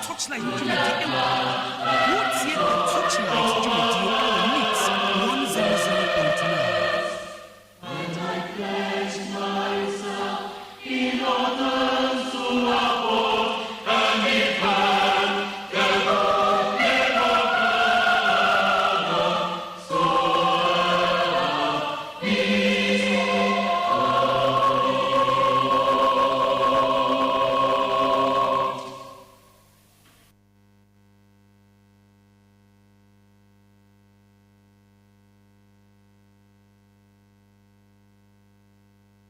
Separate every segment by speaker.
Speaker 1: Torchlight Jumedi What's yet the Torchlight Jumedi Meets 100.9.
Speaker 2: And I pledge myself in order to uphold and defend the glory of God, soil of peace.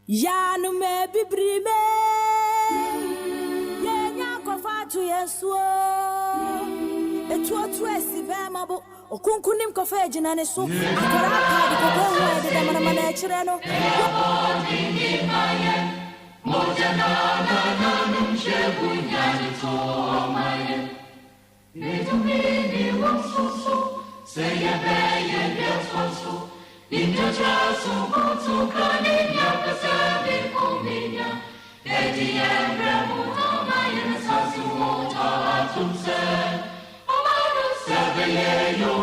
Speaker 3: Ya no me bibrime ye nya kofa to yeso etu esi be mabo okunkunim kofa ejina ne so akara ka de kogo ho de da mana e kire no
Speaker 2: moja na num shebunya ni to maye ni to me so say ya be ye so in your trust, to Canada, Pacific, Omnia, Eddie and Ramuta, my innocence, water to say, Omano Saviero,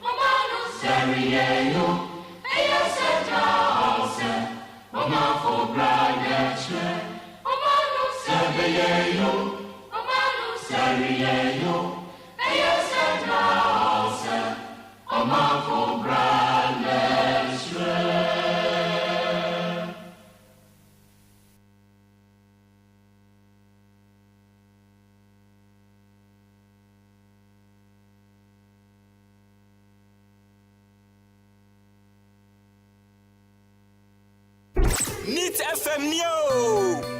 Speaker 2: Omano Saviero, Ayaseta, Omafo Bragache, Omano Saviero, Omano Saviero, Ayaseta, Omafo Bragache.
Speaker 4: Neat FM Neo.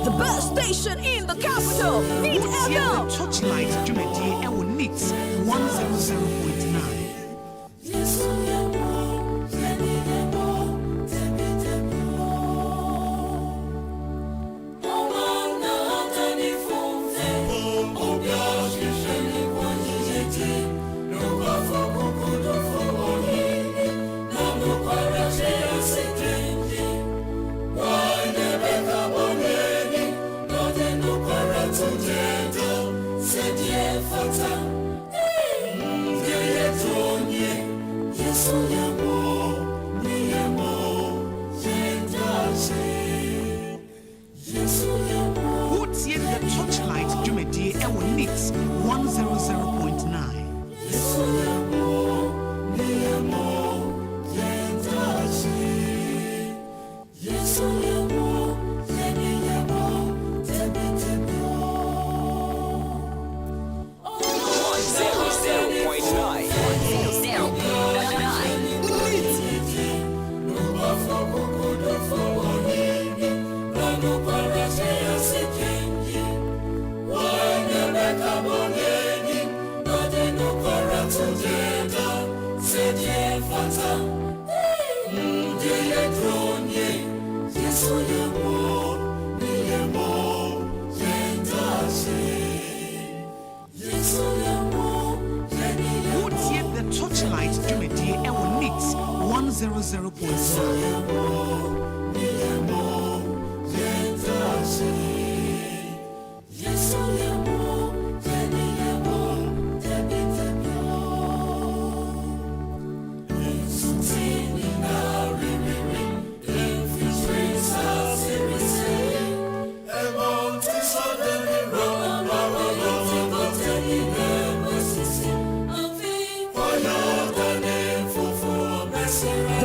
Speaker 3: the best station in the capital. Meet
Speaker 1: What's yet
Speaker 3: FM.
Speaker 1: the Torchlight Jumedi Meets 100.9.
Speaker 2: No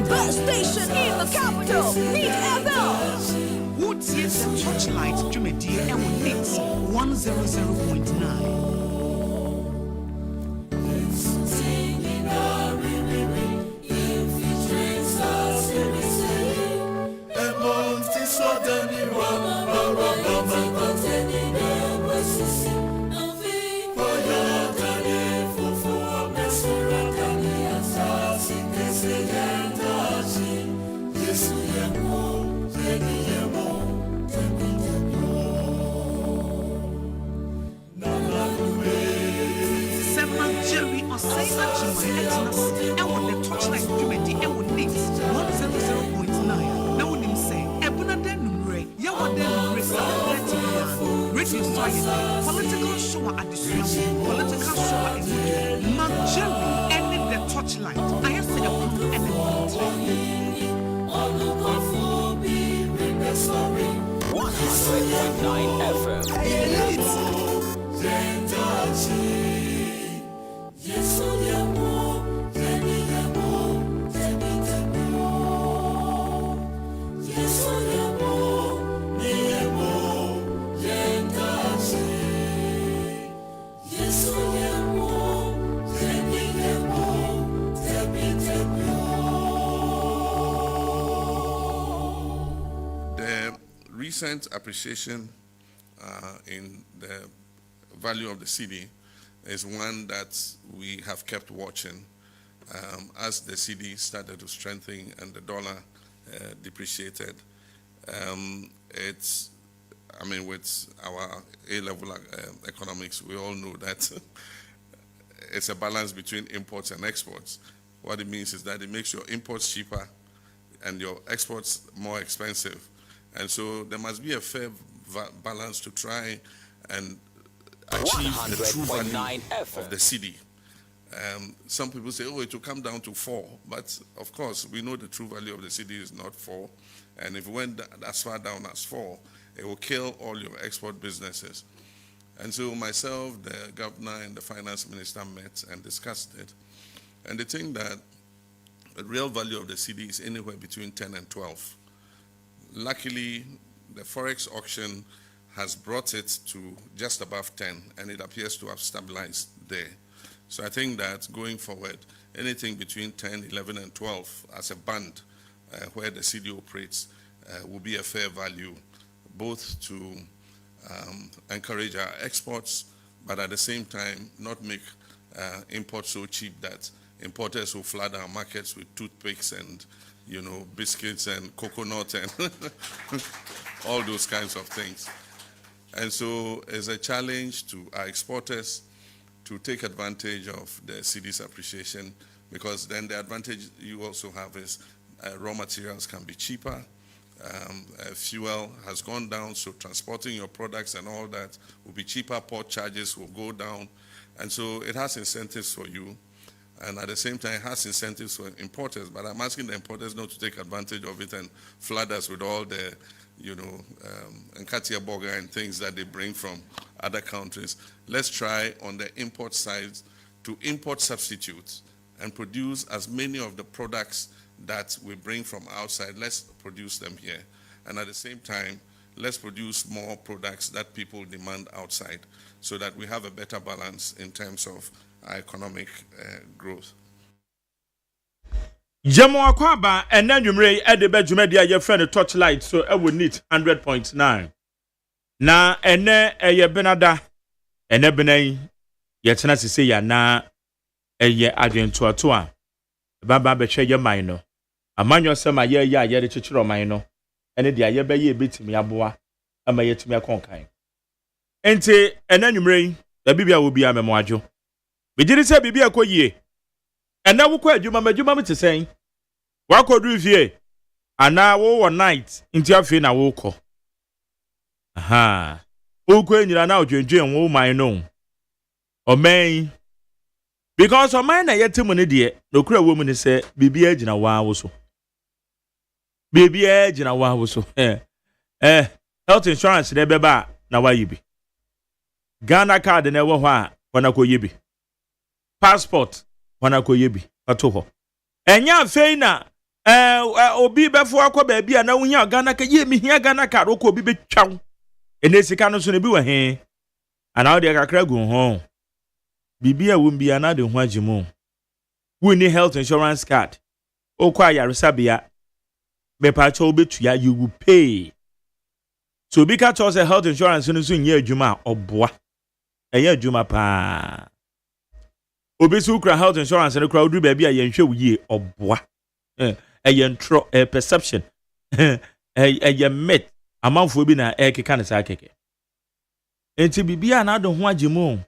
Speaker 3: best station in the capital, Meet FM.
Speaker 1: What's the Torchlight Jumedi Ewo Nits 100.9? OSEI AGYEMAN Ewo the Torchlight Jumedi Ewo Nits 100.9. Now when him say, Ebuna den numre, yawa den numre, radio political show at the swamp, political show at the Jerry, and the Torchlight. I have said a and the
Speaker 4: 100.9 FM.
Speaker 5: Recent appreciation in the value of the cedi is one that we have kept watching as the cedi started to strengthen and the dollar depreciated. With our A-level economics, we all know that it's a balance between imports and exports. What it means is that it makes your imports cheaper and your exports more expensive. And so there must be a fair balance to try and achieve the true value of the cedi. Some people say, oh, it will come down to 4. But of course, we know the true value of the cedi is not 4. And if it went as far down as 4, it will kill all your export businesses. And so myself, the governor, and the finance minister met and discussed it. And they think that the real value of the cedi is anywhere between 10 and 12. Luckily, the forex auction has brought it to just above 10, and it appears to have stabilized there. So I think that going forward, anything between 10, 11, and 12 as a band where the cedi operates will be a fair value, both to encourage our exports, but at the same time not make imports so cheap that importers will flood our markets with toothpicks and biscuits and coconut and all those kinds of things. And so it's a challenge to our exporters to take advantage of the cedi's appreciation, because then the advantage you also have is raw materials can be cheaper. Fuel has gone down, so transporting your products and all that will be cheaper. Port charges will go down. And so it has incentives for you. And at the same time, it has incentives for importers. But I'm asking the importers not to take advantage of it and flood us with all the, Nkatia burger and things that they bring from other countries. Let's try on the import side to import substitutes and produce as many of the products that we bring from outside. Let's produce them here. And at the same time, let's produce more products that people demand outside so that we have a better balance in terms of economic growth.
Speaker 6: Jamo akwaba ena nwumre e de badwumadi aye friend Torchlight so e would need 100.9 na ene eye benada ene benan ye tena sese ya na eye adwento ato a baba be hwe ye man no amanyo sema ye ye aye de chichiro man no ene de aye be ye betimi aboa ama ye timi akonkan ente ena nwumre da bibia wo bia memo adwo bigiri se bibia koyie ena wo kwa adwuma madwuma mte sen wakodu fie ana wo night nti afi na wo kɔ aha wo kɔ enyira na odwendwen wo man no oman because oman na yɛtemu ne de no kura wo mu ne sɛ bibia agina waa wo so bibia agina waa wo so health insurance ne bɛba na wayi bi Ghana card na ɛwɔ hɔ a wana kɔ yibi passport wana kɔ yibi ato hɔ enya afei na obi bɛfo akɔ baabi a na wonya Ghana ka ye mi hia Ghana card okɔ obi betwaw ene sika no so ne bi wɔ he ana wo de kakra gu ho bibia wo mbia na de ho agimu we need health insurance card okɔ ayaresabea bepa cha obetua you will pay so bi ka cho say health insurance no so nyɛ adwuma oboa ɛyɛ adwuma pa obi so kra health insurance no kra oduru baabi a yɛnhwɛ wo yie oboa ɛyɛ ntro perception ɛyɛ myth amanfo bi na ɛkeka ne saa keke enti bibia na de ho agimu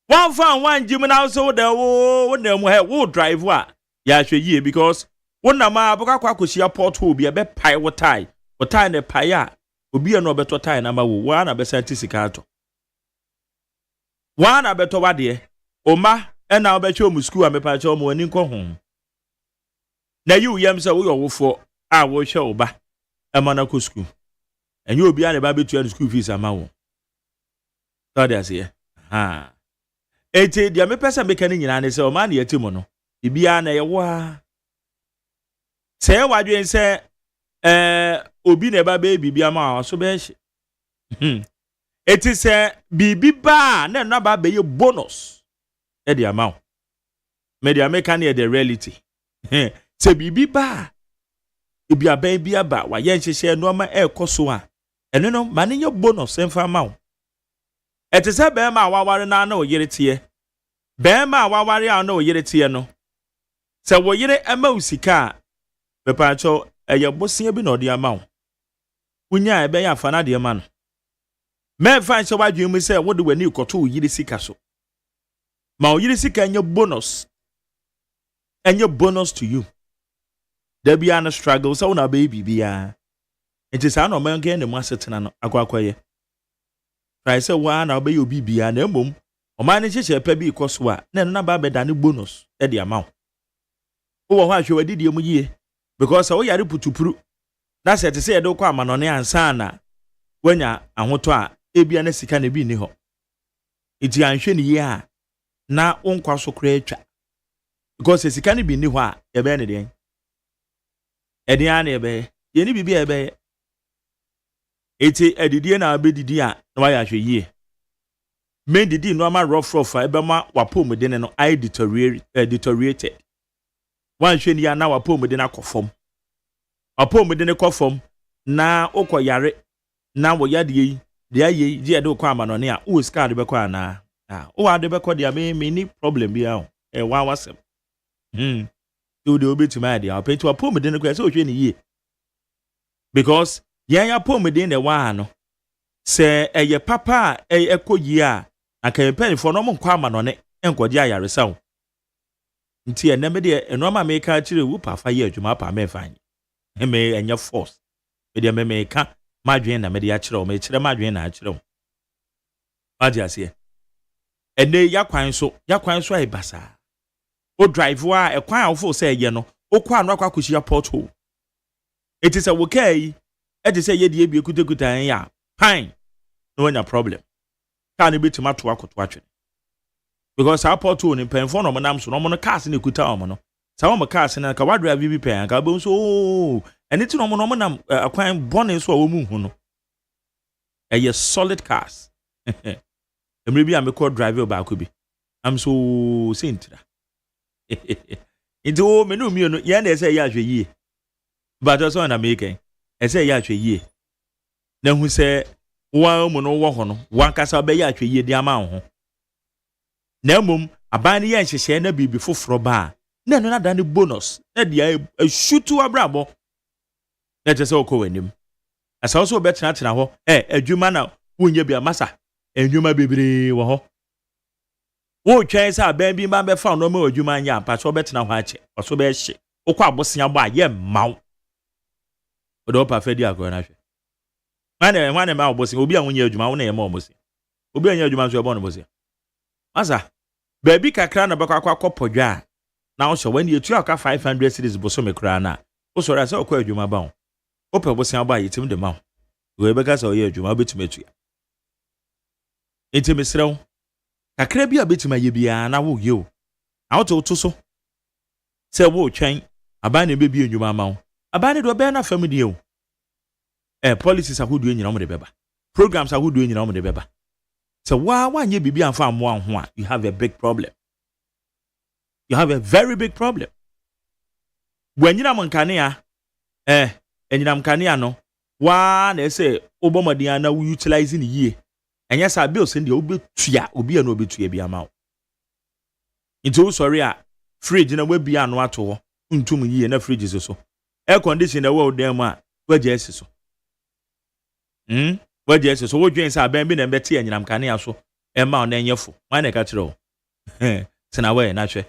Speaker 6: one fan one gym na so de wo na mu he wo drive a ya hwɛ yie because wona ma aboka kwa kosia porthole bi ebe pai wo tie ne pai a obi na obeto tie na ma wo na be santi sika ato wa na beto wade oma na obehwe mu school a me pa che o mo ani nko ho na yi yam se wo yo wofo a wo hwe oba e ma na ko school enye obi a na ba betu an school fees ama wo so that's here ha eti dia me pesa meka ni nyina ne se o ma na yati mu no bibia na ye wo a se wadwen se obi na ba be bibia ma so be hye eti se bibi ba na ba be ye bonus e dia ma me dia meka na the reality se bibi ba ibia ba bia ba wa ye nhyehyɛ no ma ekoso a eno no ma ne ye bonus emfa ma wo eti se be ma waware na na oyere tie be ma waware a na oyere tie no se wo yere ema usika be pa cho eye bosia bi na odi ama wo unya ebe ya afa na de ma no me fa nche wadwen mu se wo de wani koto wo yere sika so ma wo yere sika nya bonus to you there be an struggle so na baby bia enti sa na o man gen ne mu asetena no akwakoye try say wa na be obi bia na emom o man ne hyehyɛ pa bi ikoso a na ba be da ne bonus e de ama wo wo ho ahwe wadidie mu yie because wo yare putupuru na se te se ye de kwa amanone ansa na wanya ahoto a ebia na sika na bi ni ho iti anhwe ne yie a na wonkwa so kra atwa because sika ne bi ni ho a ye be ne den edian na ye be ye ni bibia ye be eti edidie na abedidi a na wa ya hwe yie men didi no ama rough ebe ma wapom de ne no I deteriorated wan hwe ni ya na wapom de na kofom wapom de ne kofom na okoyare na wo yade yi de aye je de okwa amanone a o ska de bekọ ana o wa de bekọ de me ni problem bi a wa wasem do de obetima de a penti wapom de ne kwa se o hwe ni yie because ya pom de ne wa no se eye papa ekoyi a aka penifo no mo nkwa amanone enkoje ayaresa wo nti eneme de enoma me ka kire wu pa fa ye adwuma pa me fa anyi me enye force me de me ka madwen na me de akire wo me kire madwen na akire wo adi ase ene yakwan so ai basa o drive wa ekwan a wo fo se ye no o kwa no akwa koshia porthole it is a wokai e de se ye de ebie kutakuta ya pine no wanya problem ka ne betima to akoto atwe because our porthole ni penfo no monam so no mo no cars na ekuta o mo no sa wo mo cars na ka wadra bibi pen ka bo so eni ti no mo nam akwan bone so a wo mu hu no eye solid cars emre bi am call driver ba ko bi am so sentira into me no mi no ye na say ya hwe yie but so na make e say ya hwe yie na hu say wa mu no wo ho no wan kasa be ya hwe yie di ama ho na mum aban ne ye nhyehyɛ na bibi foforo ba na no na da ne bonus na dia ashutu abrabo na je sɛ okɔ wanim asa so betena ho adwuma na wonye bia masa enwuma bebre wo ho wo twɛn sɛ aban bi ma be fa no ma adwuma nya pa so betena ho akyɛ so be hye okwa abosia ba ye maw odo pa fa di agro na hwe wane ma obosia obi a wonye adwuma wo na ye ma obosia obi anya adwuma so e bo no bosia asa baby kakra na bakwa akopodwa na wo hye when you aka 500 cities boso me kra na wo so ra se okwa adwuma ba wo opa bosia ba yitim de ma wo we be ka se oye adwuma betumetua enti mesrew kakra bi a betima ye bia na wo ye o na wo to so se wo twen aban na be bi adwuma ma wo aban do be na family o policies ahodo nyina mo de beba programs ahodo nyina mo de beba so wanye bibi amfa ammo anho a you have a big problem. You have a very big problem. When you nkania enyina mkania no na say obomodian na we utilizing ye enya sa bills ndi obetua obi na obetua bia ma. Into sorry a fridge na we bia no ato ntum ye na fridge so air condition na we dem a waje esi so waje esi so wodwen sa ban bi na mbete enyina mkania so ma na enyefo ma na ka kire tena we na hwe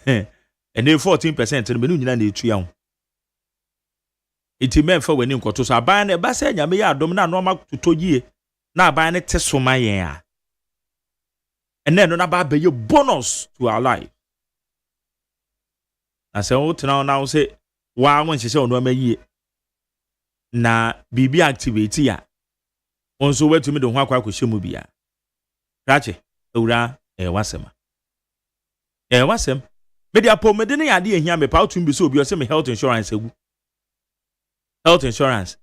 Speaker 6: and then 14% no menu nyina na etua ho iti memfa wani nkoto so aban na ba se nyame ya adom na no ma totoyie na aban ne teso ma yen a and then no na ba be bonus to our life na se o tena na o se wa won hye no ma yie na bibi activate ya onso watumi de ho akwa akohye mu bia rache ewura wasema wasem media po medene ya de ehia me pa otum bi so obi o se me health insurance egu health insurance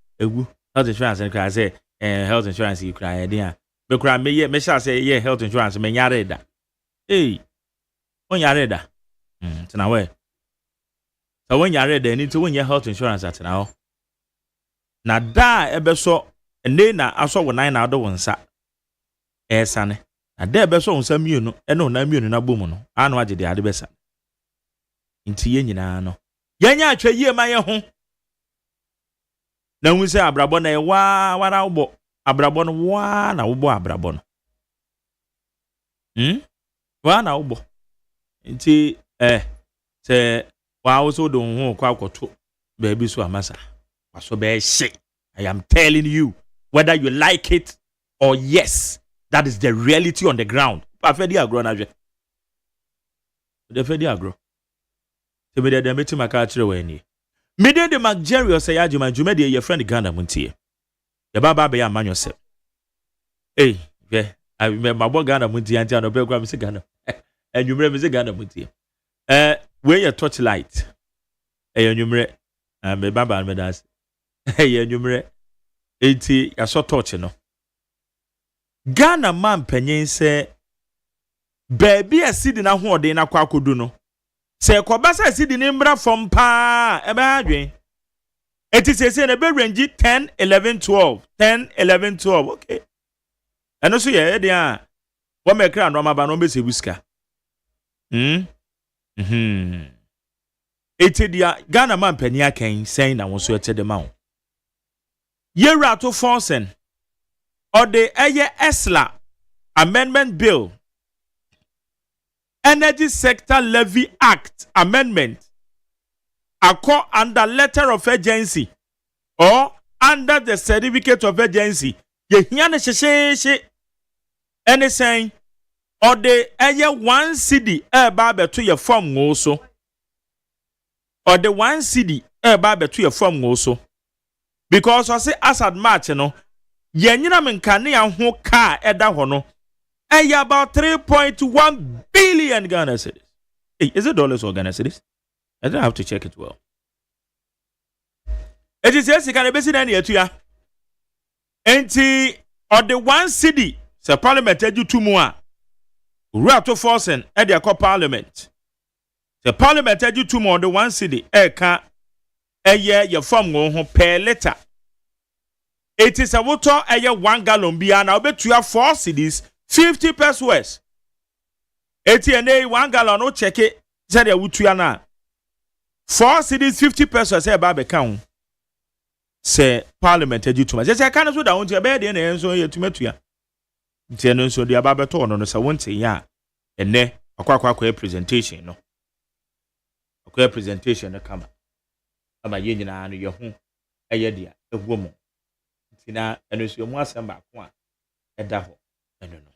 Speaker 6: nka say health insurance you cry dia me kura me sha say yeah health insurance me nyare da on yare da tena we so when yare da ni to when health insurance atena ho na da ebeso ene na aso wo nan na ado wonsa esane na da ebeso wonsa mienu ene na mienu na bomu no anu age de ade besa nti ye nyina no yenya atwa yie ma ye ho na hu se abrabo na wara wo abrabo no wa na wo abrabo no wa na wo nti se wa wo so do ho kwa akoto ba bi so amasa waso be she I am telling you whether you like it or yes that is the reality on the ground pa fe di agro na hwe de fe di agro te be de meti maka kire wani mede de McJerry OSEI AGYEMAN jume de ye friend Ghana muntie ye baba be ya manyo se I remember Ghana muntie anti no be kwa me se Ghana enwumre me se Ghana muntie we ye torchlight enwumre me baba me das ye enwumre enti ya so torch no Ghana man panyin se baby asidi na hoode na kwa akodu no se kwabasa asidi ni mbra from pa ebe adwen eti se na be range 10 11 12 10 11 12 okay eno so ye de a wo mekra no ma ba no be se buska eti dia Ghana man panyin akan sen na won so ete de ma wo yera to forcen or the ESLA Amendment Bill, Energy Sector Levy Act Amendment, accord under letter of agency or under the certificate of agency. Ye hiane she anything or the one city babe to your form also or the one city babe to your form also because I say as at March yenyina menkane ho ka eda ho no about 3.1 billion Ghana cedis. Is it dollars or Ghana cedis? I don't have to check it well. It is yes, can be seen any etua. Enti or the one city, the parliament edu two more. We have to force at the parliament. The parliament edu two more the one city ka year your form go per letter. It is a water 1 gallon bia na obetua 4 cedis 50 pesos. ATNA 1 gallon no check it said ya wutua na 4 cedis 50 pesos say ba be kan say parliament edu tuma say kan so da won tie be de na enso ye tumatua tie no so de ba beto no so won tie ya enne akwa presentation no okay presentation no kama ama ye nyina no ye ho eye dia ewo mo ntina eno so mu asem ba ko a eda ho eno no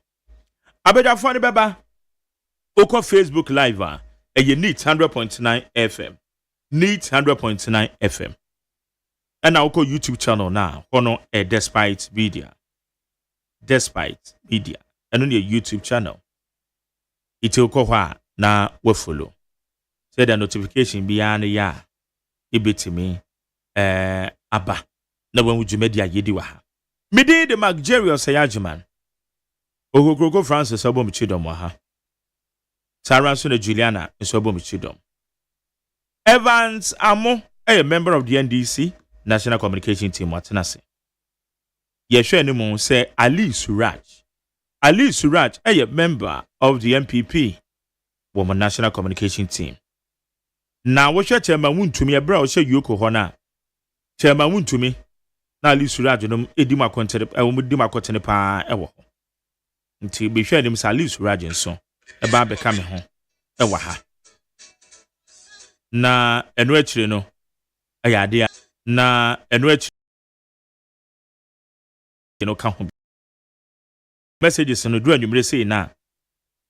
Speaker 6: abedafo ne beba oko Facebook live a eye neat 100.9 FM neat 100.9 FM and oko YouTube channel na hono despite media eno ne YouTube channel iti oko hwa na we follow say the notification bia na ya ibetimi aba na when wujumedi ayedi wa ha midi the OSEI AGYEMAN Ogogoro Francis obom chidom wa ha Sarah so na Juliana so obom chidom Evans Amo a member of the NDC National Communication Team watenase yehwe ni mo say Ali Suraj a member of the MPP Women National Communication Team na wo hwe chairman wuntumi ebra wo hwe yoko ho na chairman wuntumi na Ali Suraj no edi makontere wo di makotene pa ewo ho nti be hwe nim sa Ali Suraj nso e ba be ka me ho ewo ha na eno akire no ayade na eno akire no ka ho messages no do anwumre sei na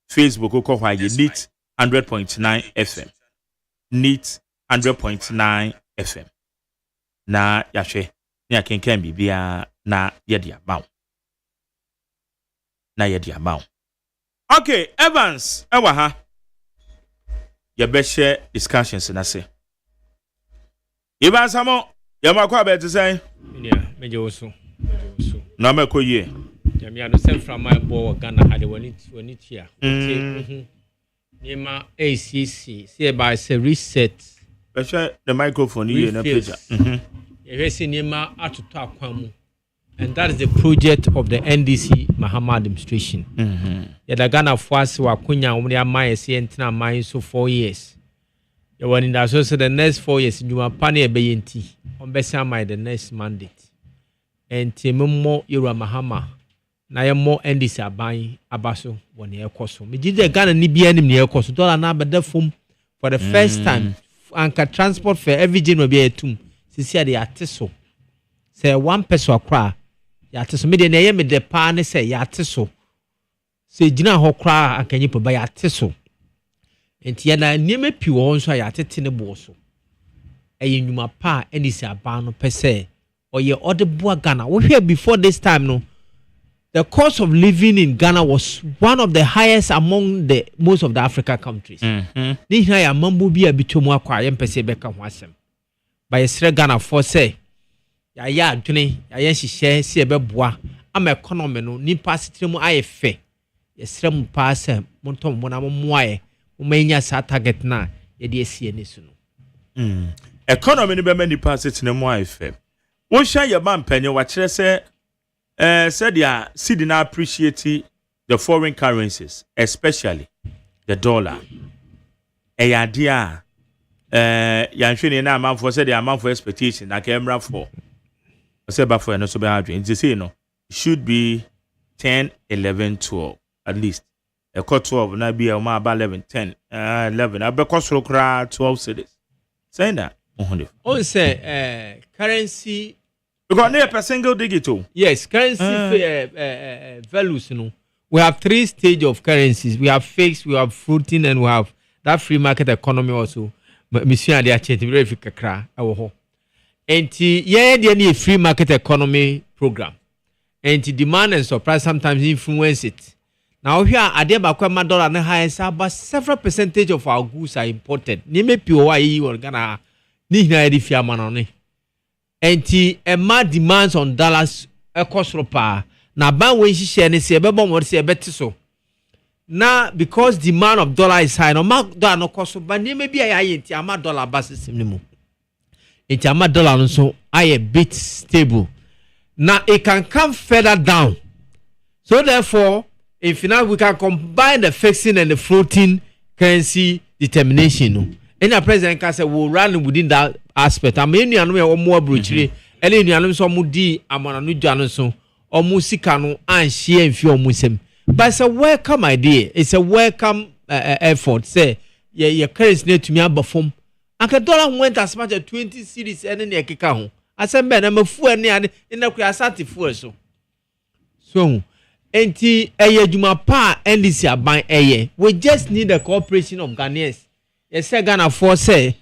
Speaker 6: Facebook ko hwa ye neat 100.9 FM neat 100.9 FM na yahwe ni akenkan bibia na yede amaw okay Evans ewa ha ye be share discussions na say Evans amo ye makwa be te say
Speaker 7: meje woso
Speaker 6: na makoyie
Speaker 7: ya mi ado sem from my boy Ghana had woni tia Nima ACC see by say reset
Speaker 6: the microphone here na page
Speaker 7: Nima atoto akwamu and that is the project of the NDC Mahama administration the Ghana force wa kunya omri amaye se entina amaye so 4 years you want in that so the next 4 years you are pani ebeyenti on besa amaye the next mandate and timmo Yura Mahama na ye mo NDC aban abaso woni ekoso me gide Ghana ni bia nim ne ekoso dollar na abeda fom for the first time anka transport for every general bia etum sisi ade ateso say 1 person akra ya ateso me de na ye me de pa ne say ya ateso say gina ho kra akanyi pa ba ya ateso enti ya na nieme pi wo nso ya atete ne bo so eye nwuma pa NDC aban no pese oye odeboa Ghana wo hwe before this time no. The cost of living in Ghana was one of the highest among the most of the African countries. Ni haya mambo bia bitomu akwa yempese beka ho asem. Ba yesre Ghana for say ya adwene ya yenhihye se ebeboa ama economy no nipa sitremu ayefe. Yesre mu pa asem montom mo na moaye manya sa target na ye de esie nesu no.
Speaker 6: Economy ni be many nipa sitremu ayefe. Wo hwa ye man panyi wa kire se said ya see na appreciate the foreign currencies, especially the dollar. Dia yanhwe na amount for said the amount for expectation na camera for say ba for no so be adwen they say no should be 10 11 12 at least a cut 12 na be about 11 10 11 abekọ soro kra 12 cities saying that
Speaker 7: oh say currency
Speaker 6: because near per single digit.
Speaker 7: Yes, currency values, you know. We have 3 stages of currencies. We have fixed, we have floating, and we have that free market economy also. Monsieur Adia Chet, very kakra, our and the free market economy program. And demand and supply sometimes influence it. Now here, Adeba dollar and highest, but several percentage of our goods are imported. Nime POI or Ghana, Nina Edifia Manone. Enti ema demands on dollars ekosropa na ban we hihye ne se ebebo mo se ebetiso na because demand of dollar is high no ma dollar no koso ba ne me bia ya enti ama dollar ba system ne mu enti ama dollar no so aye bit stable now it can come further down so therefore if now we can combine the fixing and the floating currency determination no any president can say will run within that aspect. I mean, you know, more brutally. Any you so mudi amana no so or musikano and share and few musem. But it's a welcome idea. It's a welcome effort. Say, your currency need to me perform anka dollar went as much as 20 cedis ene ne ekeka ho asembe na mafu ene ade na kwa asante fu so so enti eye djuma pa NDC aban eye we just need the cooperation of Ghanaians yes Ghana for say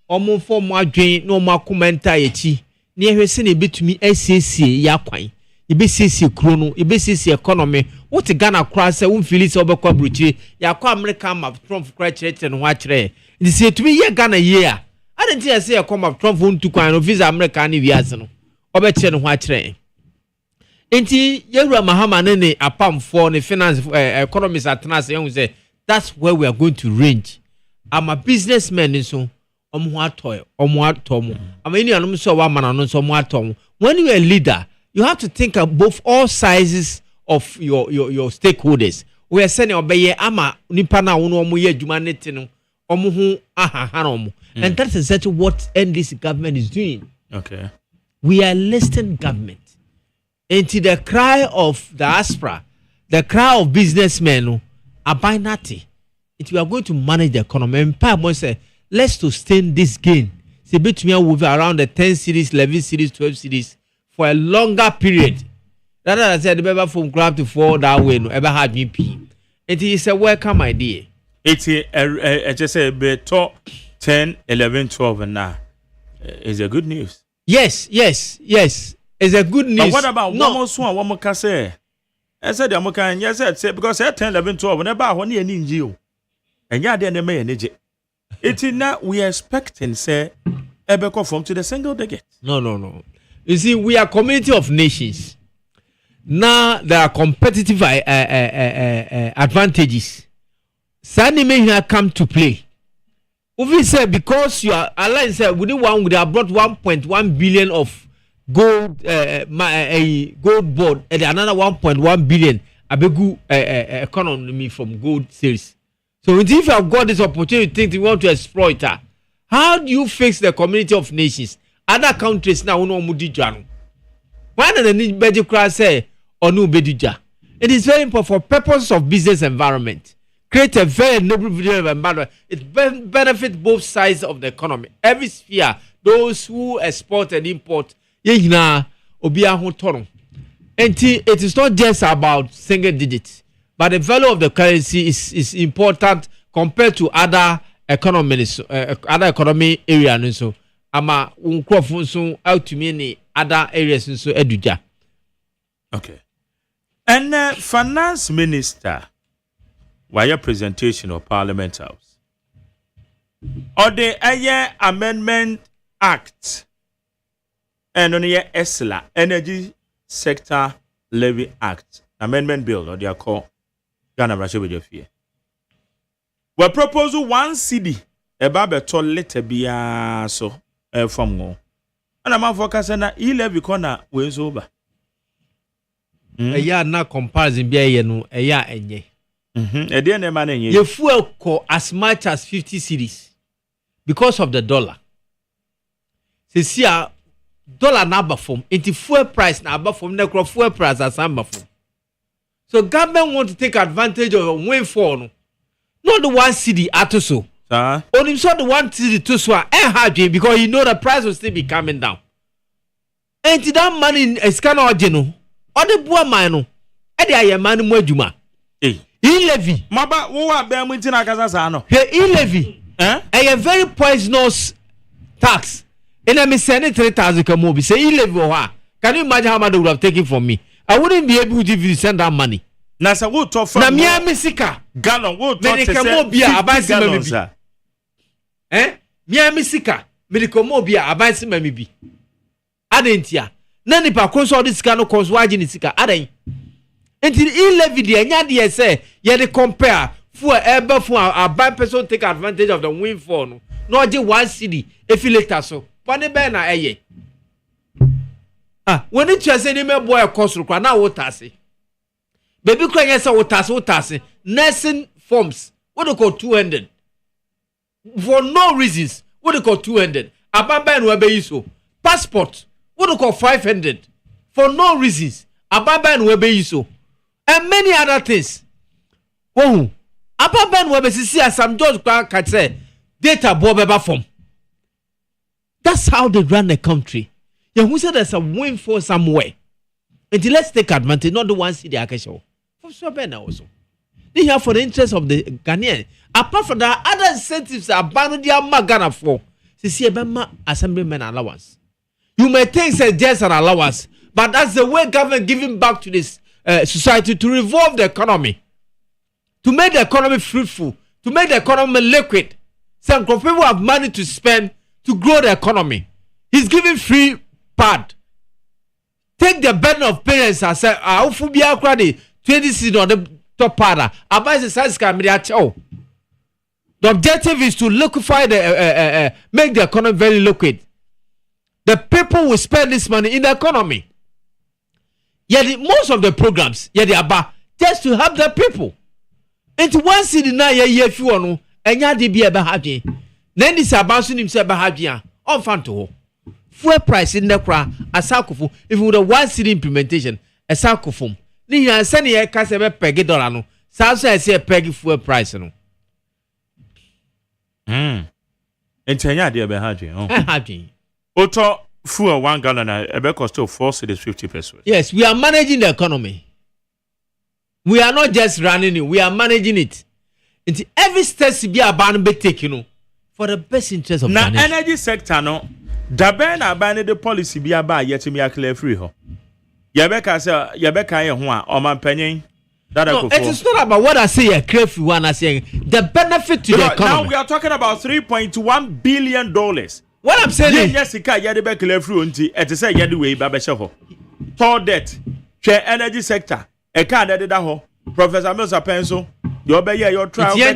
Speaker 7: omo for mo adwen no mo commenta yechi ne ehwese ne betumi asiesie ya kwan ibesiesie kro no ibesiesie economy what Ghana kra say won feel say obekwa bruchi ya kwa America map Trump kra chire no wa chire ndi say tumi ye Ghana ye a adenti ya say come up Trump won tu kwan no visa America ne wiase no obechire no wa chire enti yewura mahama ne apam for ne finance economists atnas you say that's where we are going to range. I'm a businessman so omo atom am any anum so wa mana no so omo atom. When you are a leader you have to think of both all sizes of your stakeholders. We are saying obeye ama nipa na wo no omo ye adwuma nete no omo hu aha no. And that's exactly what NDC government is doing.
Speaker 6: Okay.
Speaker 7: We are listening government. Into the cry of the diaspora, the cry of businessmen, abinati. If we are going to manage the economy, and Pam say, let's sustain this gain. See, between move around the 10 cities, 11 cities, 12 cities for a longer period. Rather than say the baby from grab to fall that way, no ever had me pee. It is a welcome idea.
Speaker 6: It's just say beto 10, 11, 12 and now is a good news.
Speaker 7: Yes. It's a good news.
Speaker 6: But what about one more can say? I said, I'm okay, yes, I said, because I 10, 11, 12, and about 1 year in you. And yeah, then they may energy. It is not we are expecting, say, ever conform to the single digit.
Speaker 7: No. You see, we are community of nations. Now there are competitive advantages. Sani may here come to play. We say because you are alliance within one would have brought 1.1 billion of gold gold board and another 1.1 billion abegu economy from gold sales. So if you have got this opportunity, think you want to exploit her. How do you fix the community of nations? Other countries now no mudi jano. Why do they need budget class say or no bedija? It is very important for purposes of business environment. Create a very noble environment. It benefits both sides of the economy. Every sphere, those who export and import, it is not just about single digits, but the value of the currency is important compared to other economies, other economy areas. So, ama unkrofu so out to me other areas so eduja.
Speaker 6: Okay. And finance minister, why your presentation of Parliament House? Or the Amendment Act and on the ESLA Energy Sector Levy Act Amendment Bill or they are called Ghana Russia with your fear. We propose 1 CD about a toilet be so from go. And I'm focusing na levy corner ways over.
Speaker 7: A year na comparison be a no a year enye.
Speaker 6: A dear man in
Speaker 7: your fuel co as much as 50 cedis because of the dollar. See, dollar number form into fuel price number from the fuel price as number form. So government want to take advantage of a windfall. No? Not the 1 cedi at so. Only so the 1 cedi to so because you know the price will still be coming down. And to that money is kind of general. Or the poor man, and I am man more juma. Levy.
Speaker 6: Maba, who are Bermutina Casano?
Speaker 7: Here, levy. A very poisonous tax. And I may send it 3,000 kamobi. Say, levy. Can you imagine how much they would have taken from me? I wouldn't be able to give you send that money.
Speaker 6: Nasa would talk from
Speaker 7: Namia Misika.
Speaker 6: Gallon would talk
Speaker 7: to Mia Misika. Medicomobia, Abansi Mamibi. Adentia. Nani pa konso this cano cause waji ni sika adan. Until levy the nya say ye de compare for ever for a bad person take advantage of the windfall no. No je 1 cedi if later so. Pone be na eye. When it say ni me boy cost kwa na wotase. Baby kwa nya say wotase. Nursing forms what they call 200. For no reasons what they call 200. Abamba no be so. Passport what do call 500 for no reasons. Ababa and webe so and many other things. Oh, Ababa and webe see as some judge can say data bobeba form. That's how they run the country. Yeah, who said there's a windfall somewhere? And let's take advantage, not the one city I can show. For sure, also. They here for the interest of the Ghanaian. Apart from that, other incentives are banned their Magana for. See, a assemblyman allowance. You may think it's just an allowance, but that's the way government giving back to this society to revolve the economy, to make the economy fruitful, to make the economy liquid. Some people have money to spend to grow the economy. He's giving free pad. Take the burden of parents and say, "I will be a 20 seed on the top part." The objective is to liquefy make the economy very liquid. The people will spend this money in the economy. Yet most of the programs, they are just to help the people. Into one city now, if you want, and you be a happy. Then this about himself happy. On fun to fuel price in the crowd, a sarcophagus. If you would have one city implementation, a sarcophagus. Then you are sending a customer peggy dollar. South I say a peggy fuel price. No.
Speaker 6: And Tanya, dear Behaji.
Speaker 7: Happy.
Speaker 6: Auto fuel 1 gallon, a cost of 4 cities 50 pesos.
Speaker 7: Yes, we are managing the economy. We are not just running it, we are managing it. Into every step to be abandoned, be taken for the best interest of
Speaker 6: the
Speaker 7: nation.
Speaker 6: Energy sector, no. Daben abandoned the policy be about yet to me a clear free ho. Yabeka say, Yabeka, or man penny.
Speaker 7: No, it is not about what I say. A crave one. I saying the benefit to the economy.
Speaker 6: Now we are talking about $3.1 billion.
Speaker 7: What I'm saying,
Speaker 6: yes, you can't get the clear fruity. It is a yadu way, Baba Shuffle. Tall debt, share energy sector. A card that ho. Professor Mills pencil. Your bay, your trial. I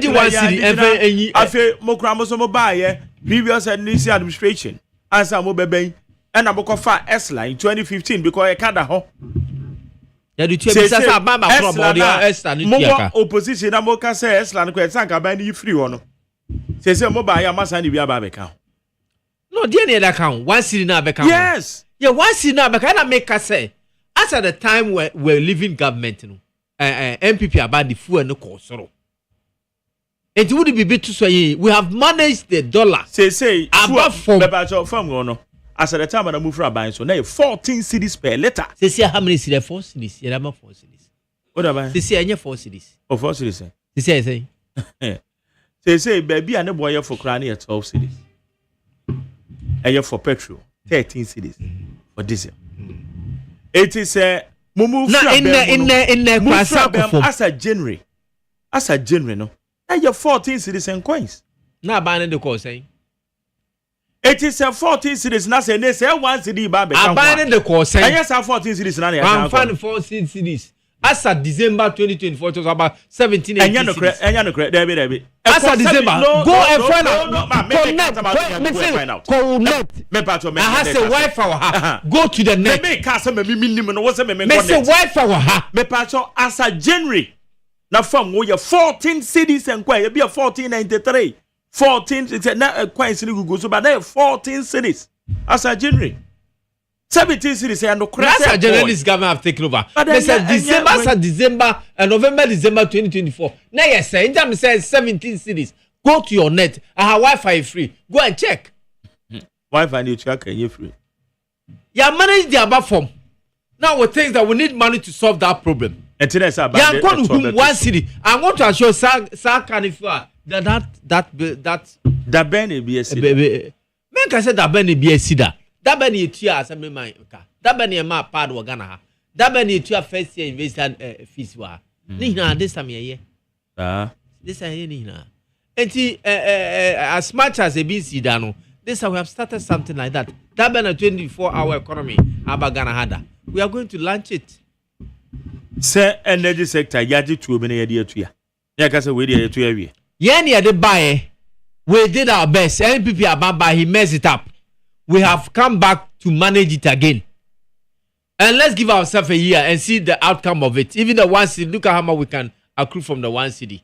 Speaker 6: feel Mokramosomo buy previous administration. Answer Mobebe and I'm going to S-line in 2015 because I can't ho. Opposition na moka say Eslan ko esanka ba ni free wono say mobile ya masa ni bia ba beka
Speaker 7: no dey near that count one city na beka
Speaker 6: yes
Speaker 7: yeah one city na beka na make us say as at the time we're living government no MPP about the fuel no cost it would be bit to say we have managed the dollar
Speaker 6: say
Speaker 7: above
Speaker 6: from no. As at the time I move from buying so now 14 cities per letter.
Speaker 7: Say how many cities? 4 cities. You have 4 cities.
Speaker 6: What about?
Speaker 7: Say any 4 cities.
Speaker 6: Oh 4 cities.
Speaker 7: Say.
Speaker 6: Say baby and the boy for cranny at 12 cities. And you for petrol 13 cities for diesel. It is a move
Speaker 7: in the
Speaker 6: as a January no. And you 14 cities and coins.
Speaker 7: Now buying the course saying.
Speaker 6: It is a 14 cities now say they say 1 city ba be
Speaker 7: kan. Abandon the course.
Speaker 6: And yes, 14 cities now.
Speaker 7: I'm finding 14 cities. As of December 2024, it was about 17.
Speaker 6: And you no correct. There.
Speaker 7: As of December, go and find out. Connect. I have a Wi-Fi. Go to the net.
Speaker 6: Me can't say me minimum. What's me?
Speaker 7: Me say Wi-Fi.
Speaker 6: Me pacho as a January. Now from where 14 cities and quite be a 1493. 14 it's a quite go so but there 14 cities as a January 17 cities and no crash
Speaker 7: as a journalist government have taken over they said December and November December 2024 now yes sir anytime say 17 cities go to your net and have Wi-Fi free go and check
Speaker 6: Wi-Fi you check you free
Speaker 7: you manage the above form now we think that we need money to solve that problem
Speaker 6: and today sir
Speaker 7: yeah going to one city I want to assure sir Canifua that
Speaker 6: Ben be a city.
Speaker 7: Make I say that Ben be a city. That Ben is here as a member. That Ben is my part of Ghana. That Ben is here first year invested fees. Nina, this time here. This time here, Nina. And as much as a BC Dano, this time we have started something like that. That Ben a 24-hour economy. About Ghana Hada. We are going to launch it.
Speaker 6: Say energy sector, Yaji to be idea to ya. Yakasa, we did to you.
Speaker 7: Yeni the buy, we did our best. NPP Ababa, he messed it up. We have come back to manage it again. And let's give ourselves a year and see the outcome of it. Even the one city, look at how much we can accrue from the one city.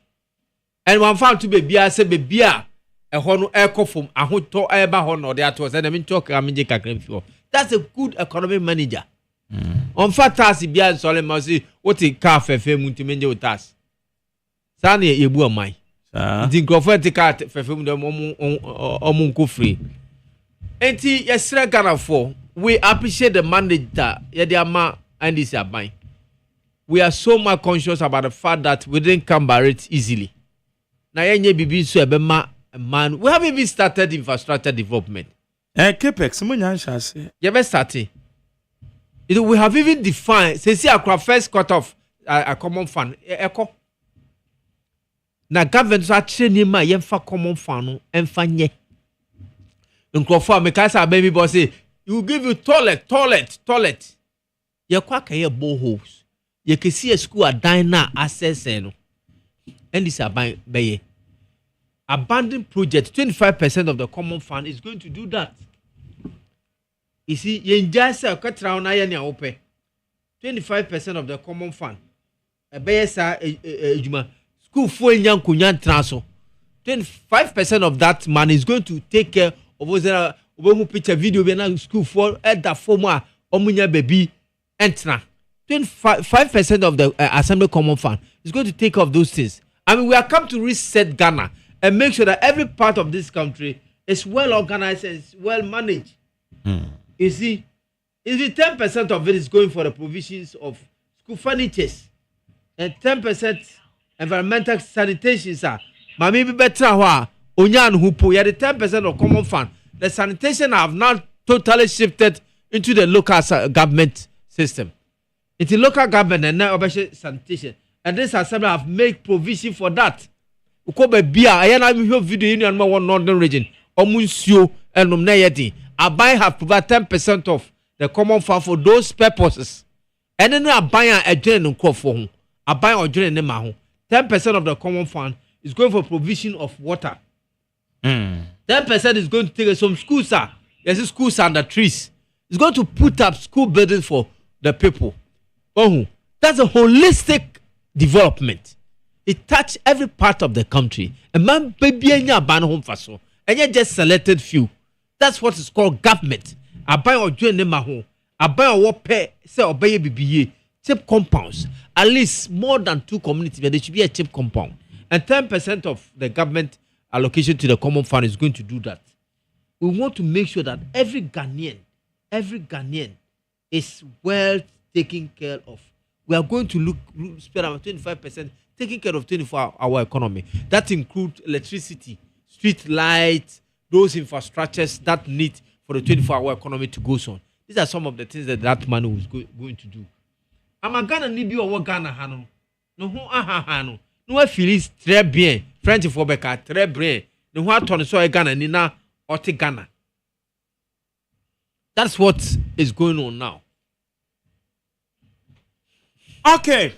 Speaker 7: And one found to be beer, say be beer, a hono echo from a hoto eba hono, there was an mean talk. That's a good economic manager. On fact, as beer and solemn, what a car for fame to manage with us. Sani, you boo my. The Crawford card for film the Omunko free. Enti yesre Ghana for we appreciate the mandate that Yediama and this Abai. We are so much conscious about the fact that we didn't come by it easily. Now bibi so ebema man, we haven't even started infrastructure development.
Speaker 6: Capex munyan
Speaker 7: You best starting. We have even defined say our first cut off a common fund. Echo. Na government so actually nima yemfa common fund no emfa nye. Nkrofo amekasa baby boy say he will give you toilet. Ye kwa kaye boreholes. Ye can see a school a diner access no. And this aban abandoned project 25% of the common fund is going to do that. You see, ye just say kwatra na ye na ope. 25% of the common fund. Ebeye sa ejuma school for nyankunyan transo. 25% of that money is going to take care of those who picture video be na school for that former omunya baby entra. 25% of the assembly common fund is going to take care of those things. I mean, we are come to reset Ghana and make sure that every part of this country is well organized and well managed. You see, if 10% of it is going for the provisions of school furnitures and 10% environmental sanitation, sir. But maybe better onyan hupo the 10% of common fund. The sanitation have now totally shifted into the local government system. It's a local government and now sanitation. And this assembly have made provision for that. Ukobe bia ayana mi video in and one northern region. Omunsio and Numnayeti. Abai have provided 10% of the common fund for those purposes. And then Abai a join for whom. Abai or join them 10% of the common fund is going for provision of water. 10% is going to take some schools, sir. There's schools under trees. It's going to put up school buildings for the people. Oh, that's a holistic development. It touches every part of the country. And man, baby, home faso. And you just selected few. That's what is called government. I buy or join them home. I buy or what pay say or buy BBA chip compounds. At least more than 2 communities, but there should be a chip compound. And 10% of the government allocation to the common fund is going to do that. We want to make sure that every Ghanaian is well taken care of. We are going to spend about 25% taking care of 24-hour economy. That includes electricity, street lights, those infrastructures that need for the 24-hour economy to go on. These are some of the things that money was going to do. I'm a Ghana nibi or Ghana hano. No ho hano. No I feel is très bien. French for beka très bien. No ho atone so Ghana ni na ote Ghana. That's what is going on now.
Speaker 6: Okay.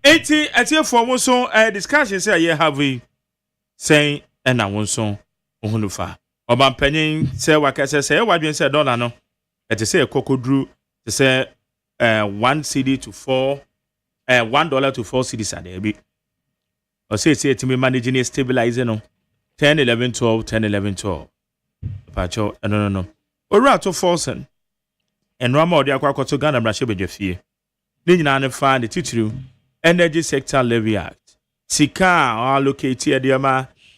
Speaker 6: 80 for one song discussion say you have we saying and na one song ohunufa. Oban penyin say wakase say wadwen say dollar no. It say kokodru to say $1 to $4 to $4 cedis a day. Or say to me managing a stabilizing no 10, 11, 12, 10, 11, 12. Pacho no. Ora to forsen. And Rama odi akwa to Ghana brashe bedwafie. Ni nyina ne fa the titru Energy Sector Levy Act. Sika allocate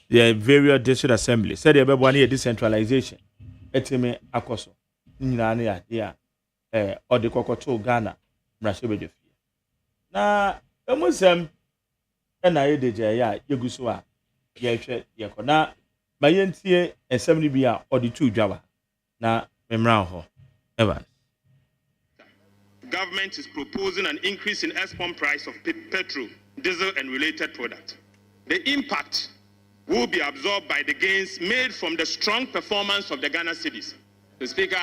Speaker 6: the various district assemblies. Said the bebo na decentralization. Etime akoso. Ni nyina ne ya odi kokoto Ghana brashe bedwafie. Na emusem na yedeje ya yeguso a yehwe yekona mayentie ensem ni bia odi tu dwawa na memra ho Evans.
Speaker 8: Government is proposing an increase in export price of petrol, diesel and related products. The impact will be absorbed by the gains made from the strong performance of the Ghana cedis. The Speaker,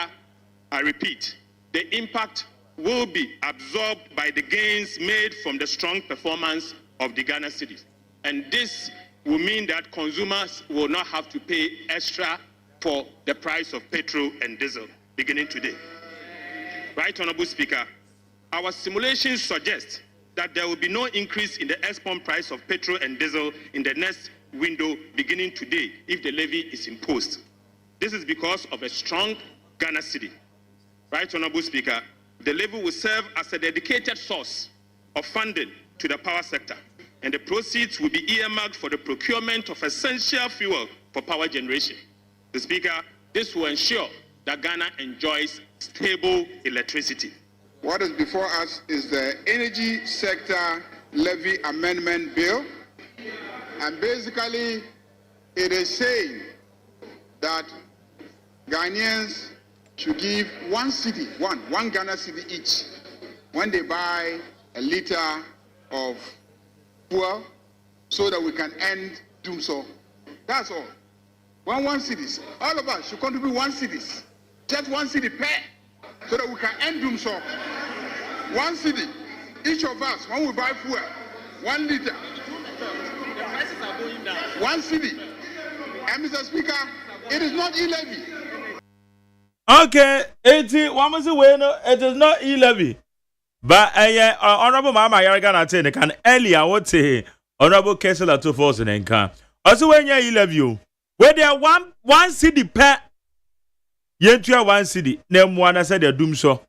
Speaker 8: I repeat, the impact will be absorbed by the gains made from the strong performance of the Ghana cedis. And this will mean that consumers will not have to pay extra for the price of petrol and diesel beginning today. Right, Honorable Speaker, our simulations suggest that there will be no increase in the export price of petrol and diesel in the next window beginning today if the levy is imposed. This is because of a strong Ghana cedi. Right, Honorable Speaker, the levy will serve as a dedicated source of funding to the power sector, and the proceeds will be earmarked for the procurement of essential fuel for power generation. The Speaker, this will ensure that Ghana enjoys stable electricity.
Speaker 9: What is before us is the Energy Sector Levy Amendment Bill. And basically, it is saying that Ghanaians should give one Ghana city each when they buy a liter of fuel so that we can end doom so. That's all. One cities. All of us should contribute 1 city. Just 1 city per, so that we can end doom so. 1 city. Each of us, when we buy fuel, 1 liter.
Speaker 8: The prices are going down.
Speaker 9: 1 city. And Mr. Speaker, it is not e-levy.
Speaker 6: Okay, 1 month away, no, it is not e-levy. But Honorable Mama Yaragana Tene can earlier what say Honorable Kessler to force and can. Also, when you e-levy, where there one city per yentua 1 city, name one I said, doom so.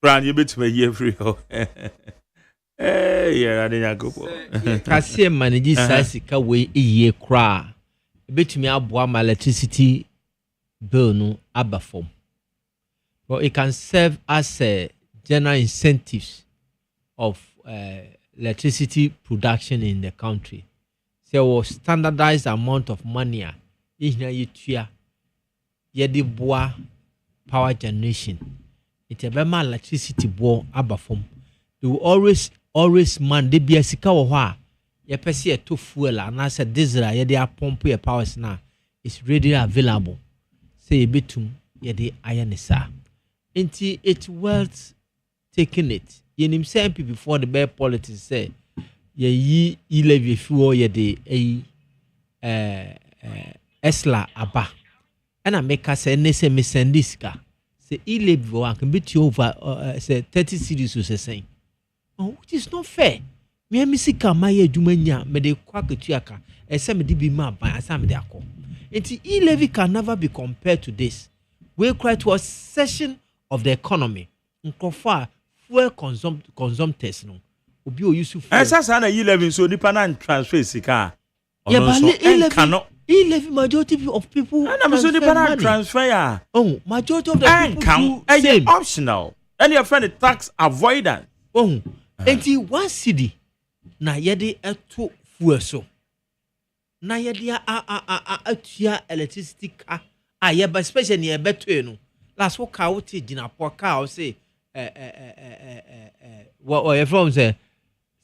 Speaker 6: Brand you bit me year free. Yeah, I didn't go.
Speaker 7: Cassia manages Sassika way a year cry. Bet me up my electricity bill no abba form. But it can serve as a general incentives of electricity production in the country. So standardized amount of money is na yetua yedi boa power generation. It a bema electricity bo abba form. They will always man de bia sika wo ho a ye pese e to fuel and as a diesel ye de pump your powers na is readily available. Say e betum ye de ayane sa. Enti it's worth taking it. Ye nim say MP before the bear politics say ye yi e-levy fuel ye de esla aba. And I make us say ne say me send this ka. Say e-levy one can beat you over say 30 cedis was saying. Oh, which is not fair. Me misika maye dumanya me de kwaketuaka e se me de bi ma ban asa me de akọ. Enti e-levy can never be compared to this. We cry to a session of the economy. Nkofo fuel consumptors no. Obi o use fuel.
Speaker 6: Esa sa na e-levy so nipa na transfer sika.
Speaker 7: Yeah, but e-levy majority of people
Speaker 6: and so nipa na transfer ya.
Speaker 7: Oh, majority of the people
Speaker 6: do optional. And your friend tax avoidance.
Speaker 7: Oh. Enti 1 city na yede eto fuel so na yede atua electricity ka ayeba especially e beto no last wo ka wo te gina po ka wo say what from say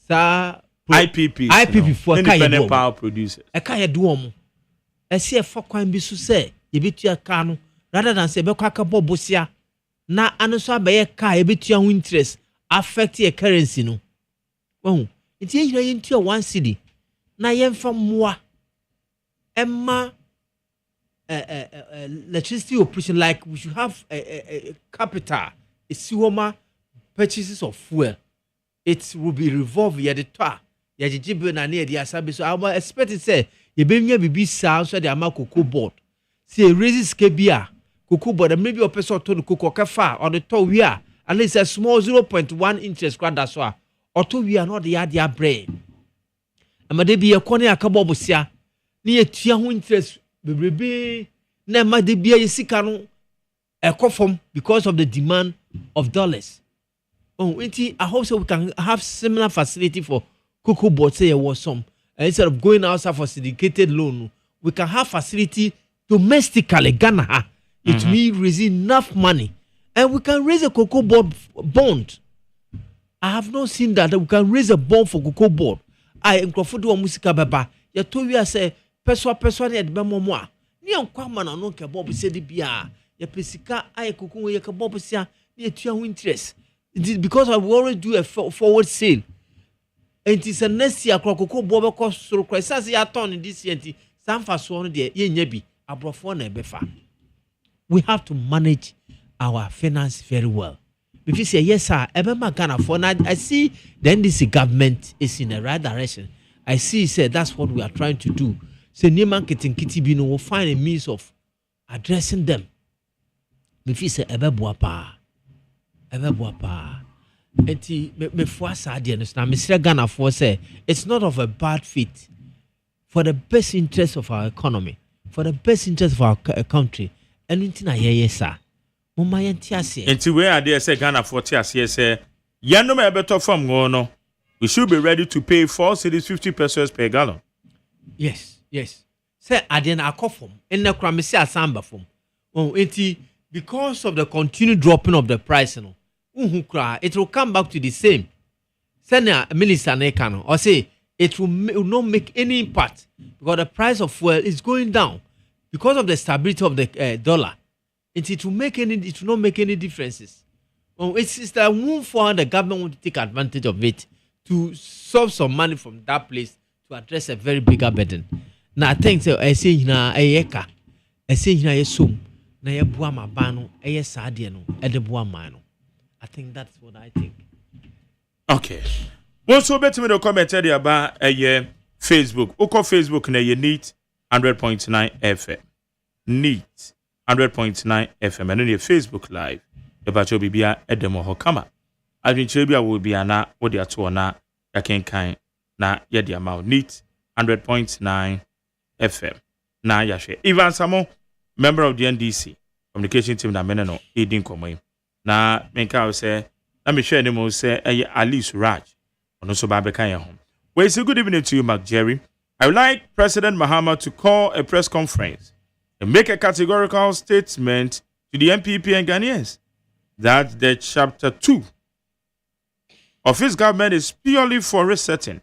Speaker 7: sa IPP for
Speaker 6: independent power producers
Speaker 7: e ka ye do omo e se e fa kwan bi so say ye betua ka no rather than say be kwa ka bobosia na anoso abaye ka ye betua ho interest affect your currency no. Oh, it's into 1 city. Na yemfa moa emma electricity operation like we should have a capital. It's siwoma purchases of fuel. It will be revolved ya the toa. Ya jibe na near the asabi. So I expect it say ye be bibi sa so the ama cocoa board. See raises kebia cocoa board maybe a person to the cocoa kafa or the to we are. At least a small 0.1 interest grant that's why. Or two we are not the idea brain. And may be a corner a cabobusia near tia interest be na ma de be a sikano a conform because of the demand of dollars. Oh, I hope so we can have similar facility for cocoa board say was some instead of going outside for syndicated loan, we can have facility domestically Ghana. It means raising enough money. And we can raise a cocoa board bond. I have not seen that we can raise a bond for cocoa board. I encrofodo wa musika baba. Ya to we say person ne de bemo mo a. Ni ankwa ma na no ke bob se de bia. Ya pesika ai cocoa ye ke bob sia ne atua ho interest. It is because I will always do a forward sale. And it is a next year cocoa board be cost so crisis ya turn this year nti sanfa so no de ye nya bi abrofo na ebefa. We have to manage our finance very well. If you say yes, sir, Ghana for now, I see the NDC government is in the right direction. I see, say that's what we are trying to do. So, new marketing kitty bino will find a means of addressing them. If you say Ebebuapa, eti me for Sadi understand, Mr. Ghana for say it's not of a bad fit for the best interest of our economy, for the best interest of our country. And anything I hear, yes, sir. Mama yentiase.
Speaker 6: Enti we are there say Ghana 40 as say yano me better from no. We should be ready to pay 4 cedis 50 pesos per gallon.
Speaker 7: Yes. Say aden akofom enne kra me say asamba fom. Oh, enti because of the continued dropping of the price no. It will come back to the same. Senior Minister Nekano or say it will not make any impact because the price of fuel is going down because of the stability of the dollar. It will not make any differences. It's the move for the government want to take advantage of it to solve some money from that place to address a very bigger burden. Now I think so. I say na ayeka, I say na yesum na yebua mabano, ayesade no, edebua mano. I think that's what I think.
Speaker 6: Okay. Once you bet me the comment about Facebook. Oko Facebook na ye neat 100.9 FM. Neat 100.9 FM. And then your Facebook live. The batch will be edemo hokama. I think Chebia will be ana what they are to na yaken kind na yedi amount. Neat 100.9 FM. Na yashe. Ivan Samo, member of the NDC communication team na meneno edin komo. Na menka say let me share him say Alice Raj ono so ba be kan home. Well, it's a good evening to you, Mark Jerry. I would like President Mahama to call a press conference and make a categorical statement to the MPP and Ghanaians that the chapter 2 of his government is purely for resetting.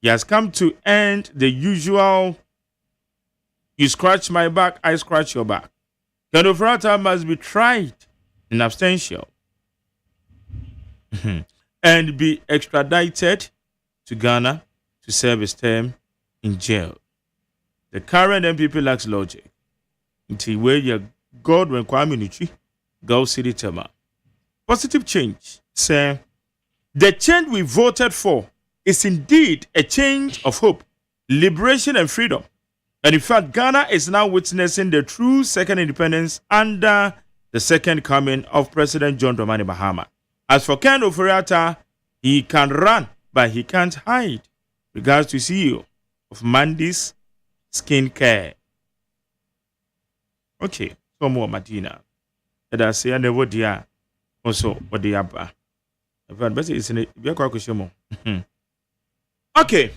Speaker 6: He has come to end the usual you scratch my back, I scratch your back. Kanofrata must be tried in absentia and be extradited to Ghana to serve his term in jail. The current MPP lacks logic. Until where your God when Kwame Nuchi go city tema. Positive change. Say the change we voted for is indeed a change of hope, liberation and freedom. And in fact, Ghana is now witnessing the true second independence under the second coming of President John Dramani Mahama. As for Ken Oforiatta, he can run, but he can't hide. Regards to CEO of Mandy's Skincare. Okay, so more Madina. And I say, I never dear. Also, what they are. Okay.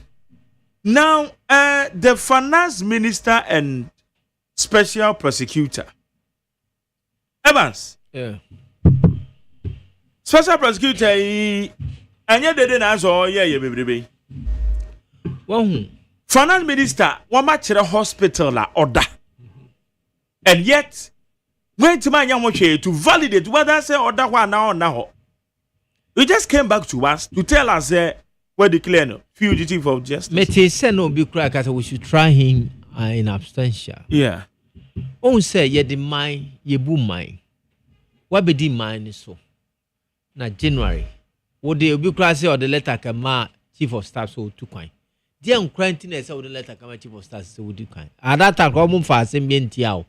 Speaker 6: Now, the finance minister and special prosecutor. Evans.
Speaker 7: Yeah.
Speaker 6: Special prosecutor, and yet they didn't answer, oh, yeah, baby.
Speaker 7: Well,
Speaker 6: finance minister, one match at a hospital order. And yet, when to my young to validate whether say order one now or now. We just came back to us to tell us what declare no fugitive of justice.
Speaker 7: Mete say no be crack as we should try him in absentia.
Speaker 6: Yeah.
Speaker 7: On say ye the mine ye boom mine. What be the mine so? Na January. What the be crack say or the letter come chief of staff so too kind. The uncrantiness or the letter come chief of staff so do kind. At that time come for assembly tiao.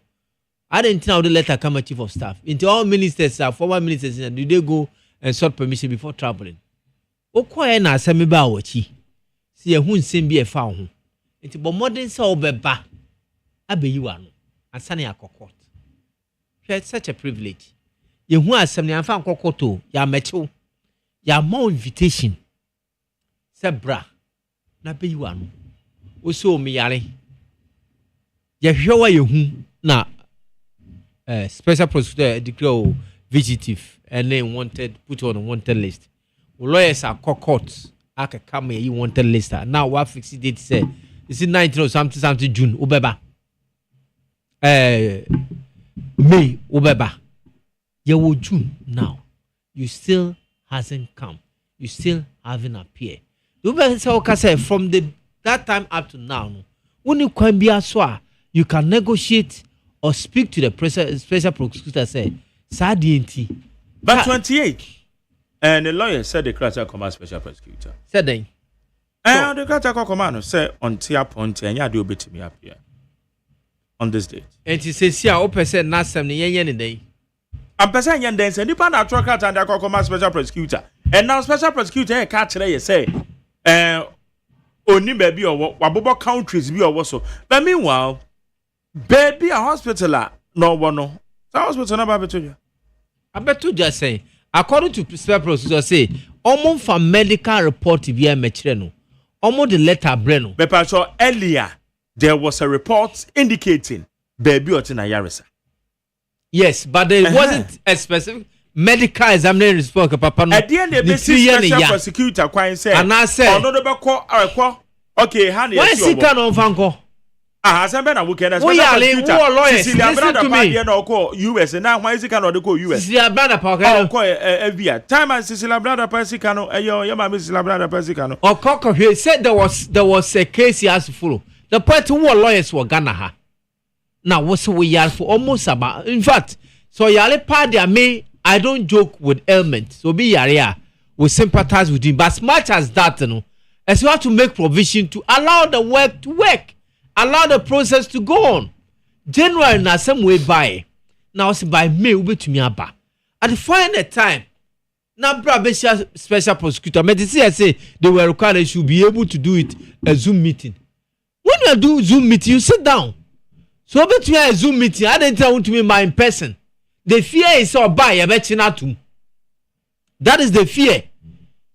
Speaker 7: I didn't know the letter come chief of staff. Into all ministers former ministers do they go and sought permission before traveling. Okwa na asemi ba wachi si ehun nsem bi efa ho enti bo modern say obeba abeyiwa no ansane akokot it's such a privilege yehun asem ne anfa akokoto ya mechew ya ma invitation sebra na beyiwa no oso mi yare ye hwewa yehun na special prosecutor declare fugitive and then wanted put on a wanted list. Lawyers are court. I can come here. You want a list. Now what fixed date say? Is it 19 or something June? Ubeba. May Ubeba. You June now. You still hasn't come. You still haven't appeared. Ubeba say from that time up to now. When you can be aswa, you can negotiate or speak to the special prosecutor. Say, Sadi.
Speaker 6: But 28. And the lawyer said the Kratia Command Special Prosecutor.
Speaker 7: Said they.
Speaker 6: And the Kratia Command said on Tia Ponte and ya do bit me up here on this date.
Speaker 7: And he says, yeah, open said not 70 yen day.
Speaker 6: I'm person yan dance and you pan a truck and the Command Special Prosecutor. And now Special Prosecutor catch they say, only baby or what countries be or what so. But meanwhile, baby a hospital no one no. The hospital never between you.
Speaker 7: I bet you just say, according to special prosecutor say, almost for medical report to be a metreno, almost the letter breno.
Speaker 6: But earlier there was a report indicating baby Otina Yarisa.
Speaker 7: Yes, but there wasn't a specific medical examination report. Papa no.
Speaker 6: At the end, the special prosecutor quite said,
Speaker 7: and I said,
Speaker 6: okay, honey,
Speaker 7: why is he can on Vanco?
Speaker 6: Asambena we can as US and now why is he cannot go US?
Speaker 7: Cecilia Brother
Speaker 6: Via time and Cecilia Brother Persicano, your mamma Cecilia Brother Persicano.
Speaker 7: Or Cocker he said there was a case he has to follow. The party who lawyers were Ghana. Now what's we are for almost about in fact, so Yale party I don't joke with ailment. So be yarea we sympathize with him. But as much as that, you know, as you have to make provision to allow the work to work. Allow the process to go on. Generally, na some way by. Now, by May, we be to me about. At the final time, now, special prosecutor, medicine say they were required they should be able to do it a Zoom meeting. When you do Zoom meeting, you sit down. So, between a Zoom meeting, I didn't tell to me my in person. The fear is so by your betchinatum. That is the fear.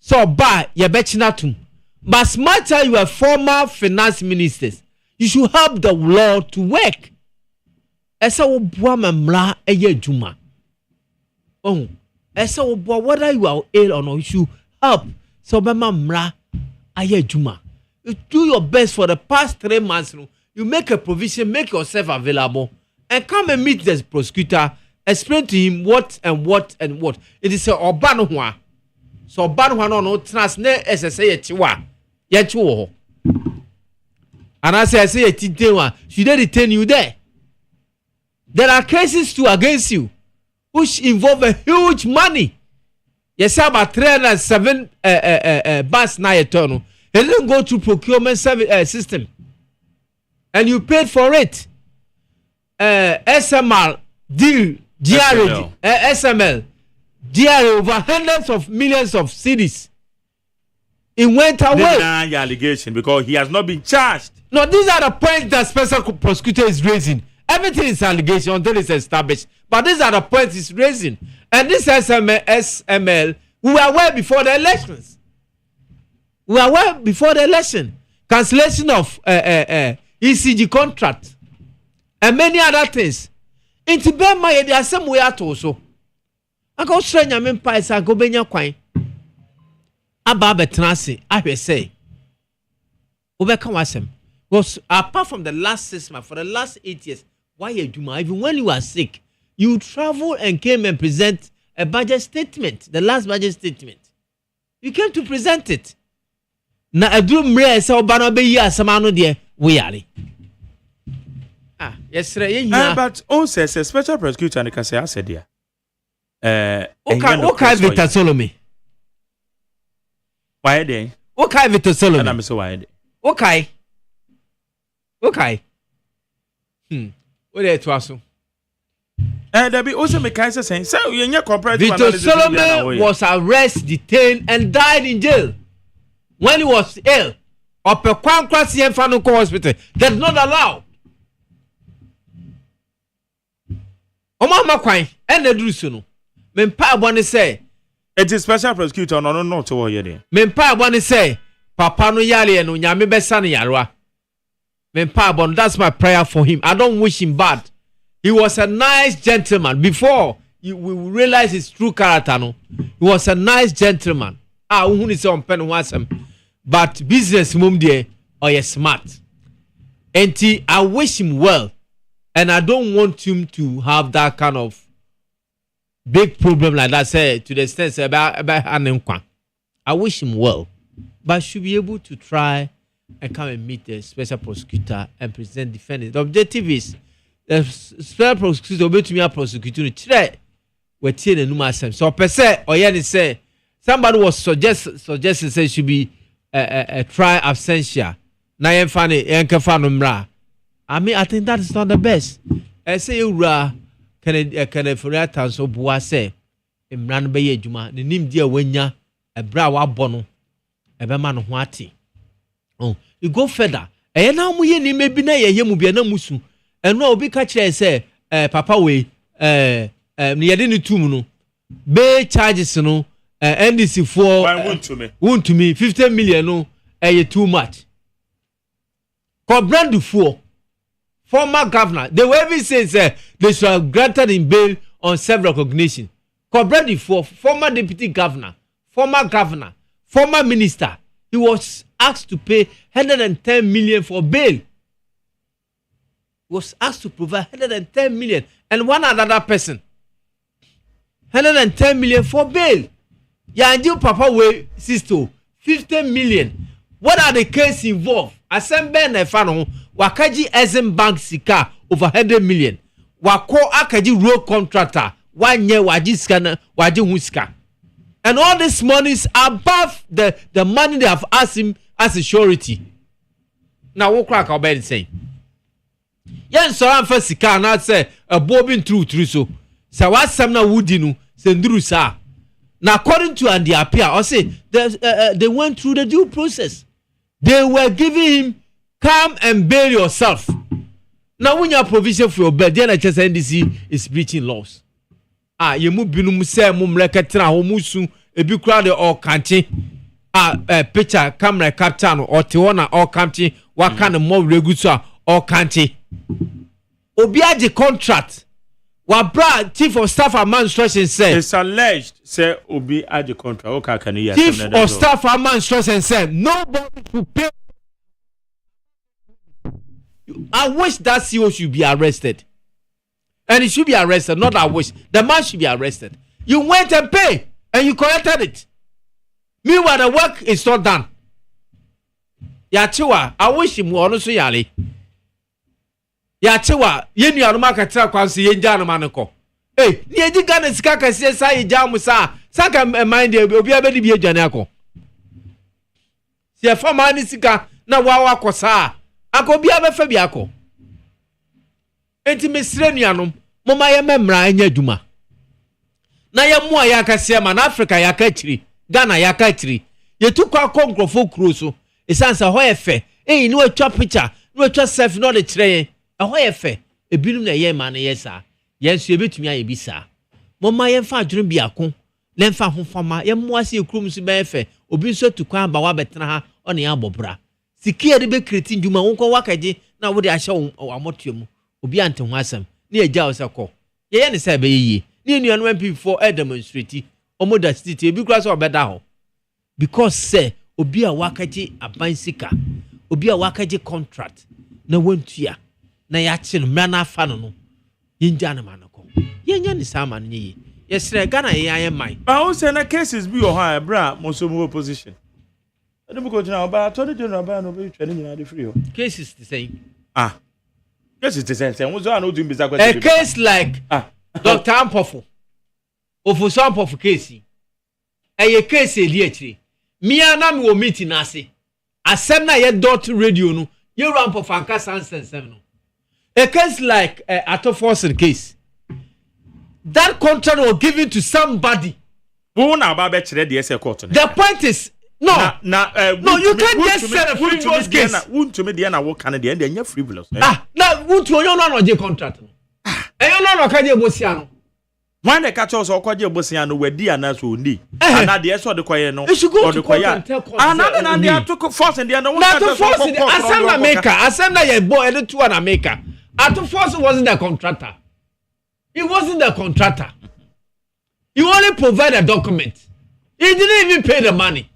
Speaker 7: So, by your betchinatum. But smart you are former finance ministers. You should help the law to work. Esa wo boa mamra eye adwuma. Oh, esa wo boa whether you are ill or not, you should help. So be mamra eye adwuma. You do your best for the past 3 months. You make a provision, make yourself available, and come and meet the prosecutor. Explain to him what and what and what. It is a obano hwa. So obano no trans ne SSA yechiwa. Yechiwo. And I say should they detain you there? There are cases too against you, which involve a huge money. Yes, about 307 bus na eternal. It didn't go through procurement service system, and you paid for it. SML deal, DRA, SML, DRA over hundreds of millions of cedis. It went away.
Speaker 6: Deny your allegation because he has not been charged.
Speaker 7: No, these are the points that special prosecutor is raising. Everything is allegation until it's established. But these are the points he's raising. And this SML, we were aware before the elections. We were aware before the election. Cancellation of ECG contract. And many other things. In Tibet, there are some way out also. I go straight and mean pies, I go benya kwine. Aba betrasi, I say. Overcome wasem. Because apart from the last 6 months, for the last 8 years, why you do even when you are sick, you travel and came and present a budget statement, the last budget statement. You came to present it. Na adru mre se obano be yi asama no de we yare. Ah, yes sir,
Speaker 6: but on says a special prosecutor and can say I said there.
Speaker 7: Okay, Victor Solomon.
Speaker 6: Why then?
Speaker 7: Okay, Victor Solomon.
Speaker 6: And I'm so why.
Speaker 7: Okay. What are you asking?
Speaker 6: There be also make I saying so you your comparative
Speaker 7: Victor Solomon was arrested, detained, and died in jail when he was ill. Up a Kwankwa in Fanuko Hospital. That's not allowed. Omama Kwai and the Drusuno. Mempa Bonnie say
Speaker 6: it is special prosecutor no not to what you
Speaker 7: Mempa Bonnie say Papa no yali and Unyame Besani Yarwa. Bon, that's my prayer for him. I don't wish him bad. He was a nice gentleman. Before we realize his true character, no, he was a nice gentleman. Who is on pen wasam, but business mum there or you smart. And I wish him well, and I don't want him to have that kind of big problem like that. Say to the extent about I wish him well, but should be able to try and come and meet the special prosecutor and present defendants. The objective is the special prosecutor will be to me a prosecutor. Try we tie the numerous. So per se or yeah say somebody was suggesting say should be a try absentia. Na yen fane yen kefa no mra. I mean I think that is not the best. I say you can for that time so boa say mra no be ye adwuma. Ne nim dia wanya e bra wa bɔ no e be ma no ho ate. Oh, you go further. E na mu ye ni mebi na ye mu bia na musu. E no obi ka kire say papa we ne ye de ni tum no bail charges no NDC for won't to me 50 million no too much. Brand for former governor, they were even saying they should have granted in bail on self-recognition. Brand for former deputy governor, former minister, he was asked to pay 110 million for bail. He was asked to provide 110 million, and one another person 110 million for bail. Yanju Papa way sister 50 million. What are the cases involved? Assemble na fano wakaji Exim Bank sika over 100 million. Wako akaji road contractor 1 year waji scan waji huska. And all this money is above the money they have asked him as a surety. Now what crack about saying? Yan so am for sika na say a bobbing true so. So what some na woodinu sendru sa. Now according to and the appear, I say they went through the due process. They were giving him come and bail yourself. Now when you have provision for your bail, then I just NDC is breaching laws. You move binum say mum leketra homusu e bi kura de all kanti. Picture camera captain or tiwana all kanti what kind of more regular all kanti. Obiaji contract. Wabra chief of staff administration said
Speaker 6: it's alleged say Obi Aji contract. Okay, can you
Speaker 7: chief of staff administration said nobody should pay. I wish that CEO should be arrested. And he should be arrested, not I wish. The man should be arrested. You went and pay and you collected it. Meanwhile, the work is not done. Yachiwa, I wish him also yali. Yachiwa, yenu ya rumaka tira kwa si yenjana manako. Hey, ni eji gane sikaka siye sa ijamu sa. Saka mind obi abedi biye jane ako. Siye fama ni sika na wawa kwa saa. Ako obi abefe bi ako. Enti mesrenu yanum, mama ye memra enye duma. Na ye mua yaka siyama na Afrika yaka ichiri, Ghana yaka ichiri. Ye tu kwa kongrofo kruso. Isansa hoye fe. Niwe chwa picture, niwe chwa selfie no de chireye. Ahoye fe ebinum na ye man ye sa yensu ebetumi aye bi sa mama ye fa adwene bi ako le mfa hofama ye moase ekrum su be fe obi nso tukwan ba wa betena ha one ya bobra sikia de be kreti nduma wonko wakaje na wo de ahye amotuemu obi ante ho asem na eja wo se ko ye ne se be yiye ni nuanu MP4 demonstrate omoda city ebi kura so obeda ho because say obi a wakaje abansika obi a wakaje contract na wontua na ya chi no mrana afa no yinja na manako yenya ni sama nyi yesre Ghana ye man
Speaker 6: ba o say na cases bi o ha bra mo so mo opposition ade bu ko jina ba to de general ba no be twani nyina de free o
Speaker 7: cases the same
Speaker 6: cases the same wo so an odun bisa
Speaker 7: a case like Dr. Ampofo ofuso Ampofo case a case eli akire mia na me wo meeting na ase asem na ye dot radio no ye Ampofo anka sansen no. A case like Ato Forson case, that contract was given to somebody. The point is, no, you can't just sell a frivolous case.
Speaker 6: Won't to me the end what Canada and you're frivolous.
Speaker 7: Now, won't you know the contract? And you know, Kaja Bosiano.
Speaker 6: When the catchers or Kaja Bosiano were dear and that's who need. And the answer the choir no.
Speaker 7: You should go to choir and tell
Speaker 6: and they took force and the other one.
Speaker 7: Not to force it. Assembly a boy and two and maker. Ato Forson wasn't the contractor. He wasn't the contractor. You only provide a document. He didn't even pay the money.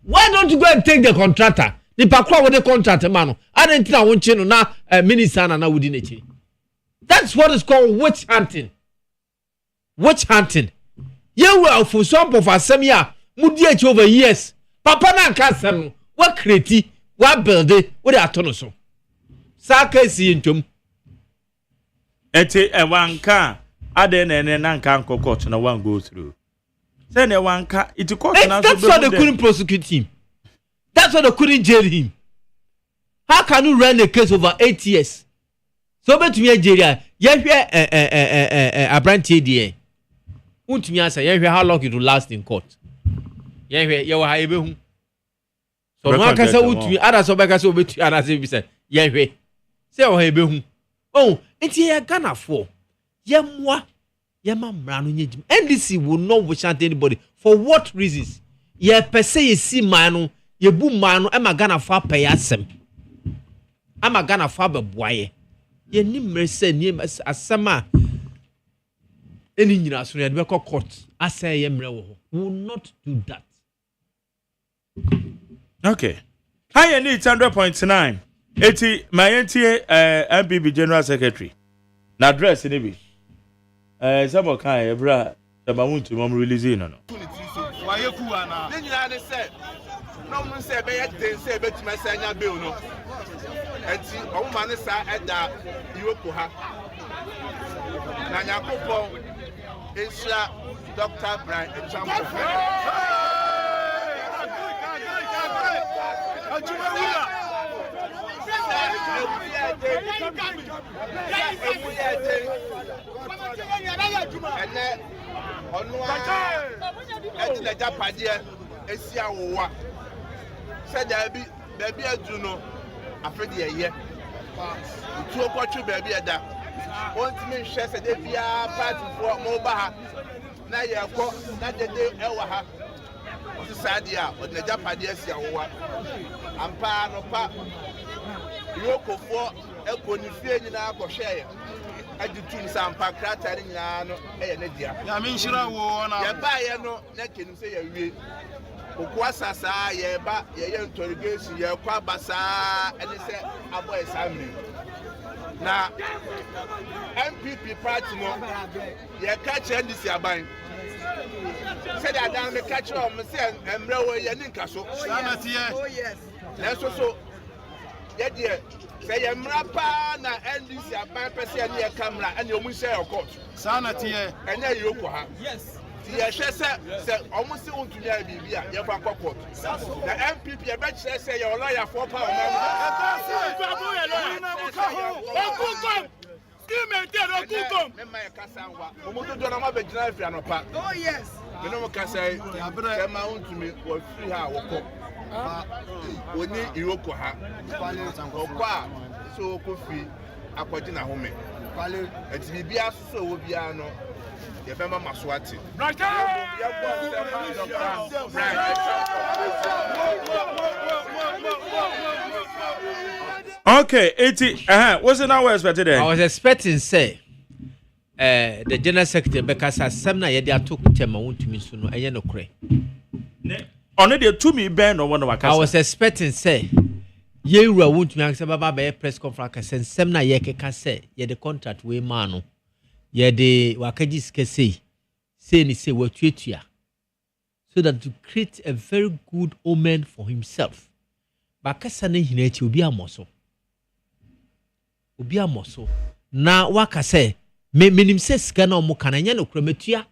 Speaker 7: Why don't you go and take the contractor? The pakwa with the contractor man. I didn't think I want you now minister na within it. That's what is called witch hunting. Witch hunting. You were for some of us some year, mudi over years. Papa na kasem. What create? What build it? What are tonoso? Saka si intum.
Speaker 6: Ete wanka ade na nanka court na one go through. Say na wanka it court na so. That's why they couldn't prosecute him. That's why they couldn't jail him. How can you run a case over 8 years? So bet me Nigeria, yehwe abrantie die. Untumi answer yehwe how long it will last in court. Yehwe ye wa ha ebe hu. So no can say untumi ada so be ka say obetu ana say bi say yehwe. Say wa ha ebe hu. Oh, enti ye Ghana for ye moa
Speaker 7: Yama mrano nyejim. NDC will not wish out anybody. For what reasons? Ye per se ye see manu, ye bu manu, Emma Ghana fa payasem. Emma Ghana fa bebuaye. Ye ni merse ni asama. Any nyina so ye be court. I say ye mre wo. Will not do that.
Speaker 6: Okay. High need 100.9. 80 my MPB General Secretary. Na address ni bi. Some kind ebra the want to mom release no.
Speaker 10: Why you cool na? Then you say no mun say be yet say betima say nya bill no. Enti o man say eda Europe ha. Na Yakopon Asia Dr. Brian Echampo. Yoko for Econifia in our Coshare. I do two sampa crater in Yano, Enedia. I mean, she don't want to buy no, that can say a real. Okwasasa, ye ba, ye interrogation, ye kwabasa, and they say, a boy Sammy. Now, MPP party, no, ye catch NDC abine. Said I down the catcher of myself and Brower Yaninka. So, oh, yes. That's also. Yet, say a mrapa na NDC a bad person near camera and you will say a court. Sanity and then you go. Yes. The said almost soon to be here. You have a court. The MPP, I bet say your lawyer for power. Oh, yes. You know what I say? Come out to me or free her. We need Iroko ha. Okwa so kofi akwaji na home. Eti bibia so wo bia no. Ye fema maswati.
Speaker 6: Okay, 80 what's it now expected there?
Speaker 7: I was expecting say the general secretary Bekasa Semna ye dia talk tema wontumi so no eye no kure.
Speaker 6: Only the 2 me ben or one of
Speaker 7: I was expecting say ye wura wontumi akse baba be press conference say Semna ye keka say ye the contract we ma no ye the wakaji skese say ni say watuatua so that to create a very good omen for himself. Bakasa na hina echi obi amoso. Obi amoso. Na waka say menim say sika na omo kana nya no kramatua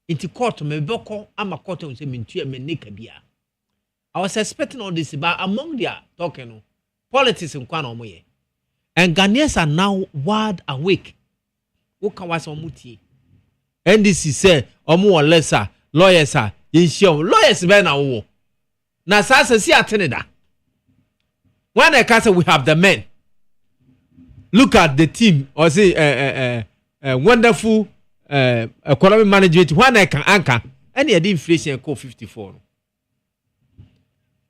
Speaker 7: inti court me beko ama court on say mentua me nika bia. I was expecting all this but among their talking no politics in kwana omo ye. And Ghanaians are now wide awake. Who can was omuti? NDC say omo lesser lawyers are insure lawyers be na wo. Na sasa si ateneda. When I say we have the men. Look at the team or say wonderful economic management when I can anchor any inflation call 54.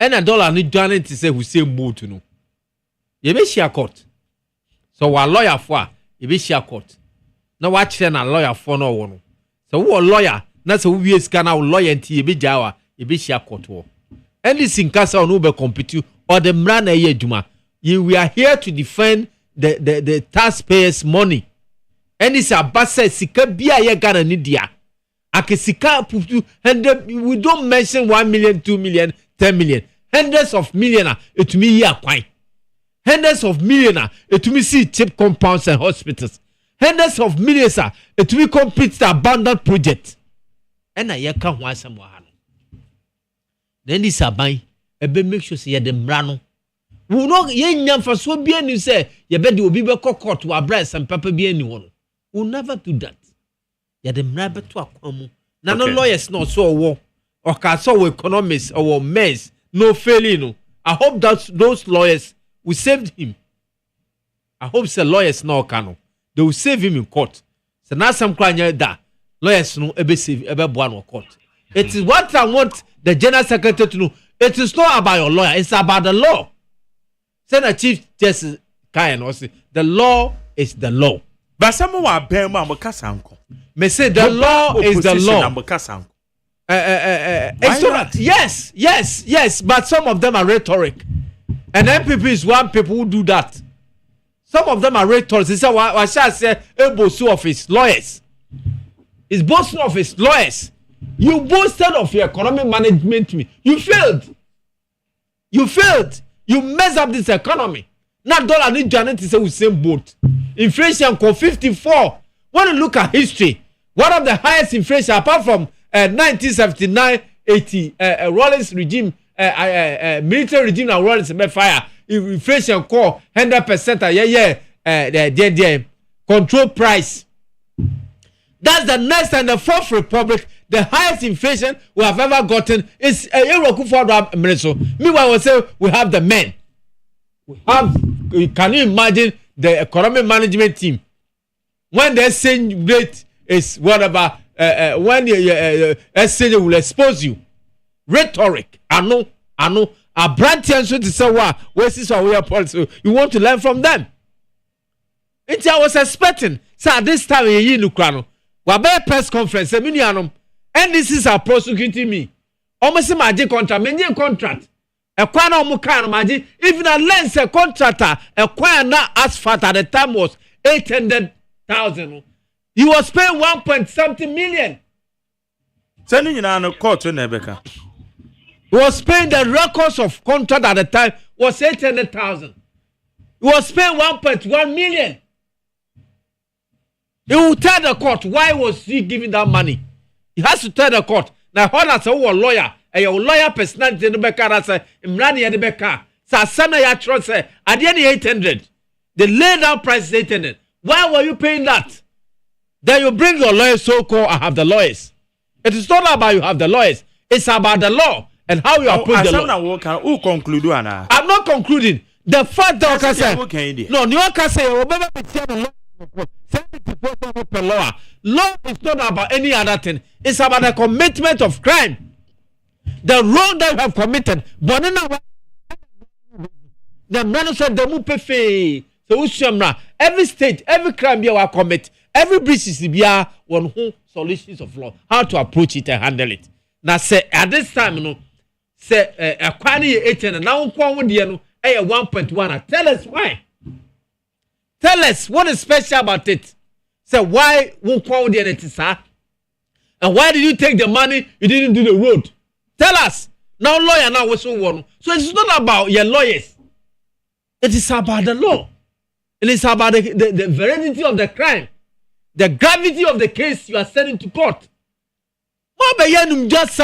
Speaker 7: And $1 need done to say we say more to know. You be share court. So our lawyer for you be share court. Now watch then a lawyer for no one. So who a lawyer? That's who scan our lawyer and you be jawa, you be share court. And this in case on Uber compete or the man a year juma. We are here to defend the taxpayers' money. And it's a basa sika bia ye Ghana nidia. Ake sika putu and we don't mention 1 million, 2 million, 10 million. Hundreds of million it me here kwai. Hundreds of million it me see cheap compounds and hospitals. Hundreds of millions it me complete the abandoned project. And I ye can want some wahano. Then this abai ebe make sure say the mrano. We no ye nyam for so bien you say ye be the obi be court to address and papa bien ni one. We'll never do that. Ya the mra beto akwamu. Na no lawyers no so wo or ka so economists or mess no failing no. I hope that those lawyers will save him. I hope the lawyers no cano. They will save him in court. So now some cranya da lawyers no ebe save ebe boa no court. It is what I want the general secretary to know. It is not about your lawyer, it's about the law. Senator Chief Justice Kayan also, the law is the law.
Speaker 6: But some wa ben ma kasanko.
Speaker 7: Me say the law is the law. It's not, yes, but some of them are rhetoric. And MPP is one people who do that. Some of them are rhetoric. They say, what shall I say? Boast of his lawyers. It's boasting of his lawyers. You boasted of your economic management. You failed. You mess up this economy. Not dollar need Janet to say we same boat. Inflation called 54. When you look at history, one of the highest inflation apart from 1979-80 Rawlings regime, military regime and Rawlings fire. Inflation called 100%. The control price. That's the next and the fourth republic. The highest inflation we have ever gotten is Meanwhile, we say we have the men. Can you imagine the economic management team when the exchange rate is whatever? When the exchange will expose you. Rhetoric. I know. A brand answer to say what is our policy. You want to learn from them. It's I was expecting. So at this time in Ukraine, we have a press conference. And this is prosecuting me. Almost my contract. A quarter even a lens a contractor, a quarter asphalt at the time was 800,000. He was paying 1.something million.
Speaker 6: Sending in a court in Rebecca.
Speaker 7: He was paying the records of contract at the time was 800,000. He was paying 1.1 million. He will tell the court why was he giving that money. He has to tell the court. Now, hold on, so a lawyer, a lawyer personality in the back, I say, Imrani at the back. So, Sana Yatron say, at the end 800, the lay down price is 800. Why were you paying that? Then you bring your lawyers, so called, I have the lawyers. It is not about you have the lawyers. It's about the law and how you approach the law.
Speaker 6: Who conclude?
Speaker 7: I'm not concluding. The fact that I say, no, you can say, law is not about any other thing. It's about the commitment of crime. The wrong that you have committed. But the man said the mupe fe. So every state, every crime you commit, every breach is be one whole solutions of law. How to approach it and handle it. Now say at this time, you know, say a quantity 18 and now 1.1. Tell us why. Tell us what is special about it. Say why won't quality it is, sir? And why did you take the money? You didn't do the road. Tell us. Now lawyer now was so one. So it's not about your lawyers. It is about the law. It is about the validity of the crime. The gravity of the case you are sending to court. Just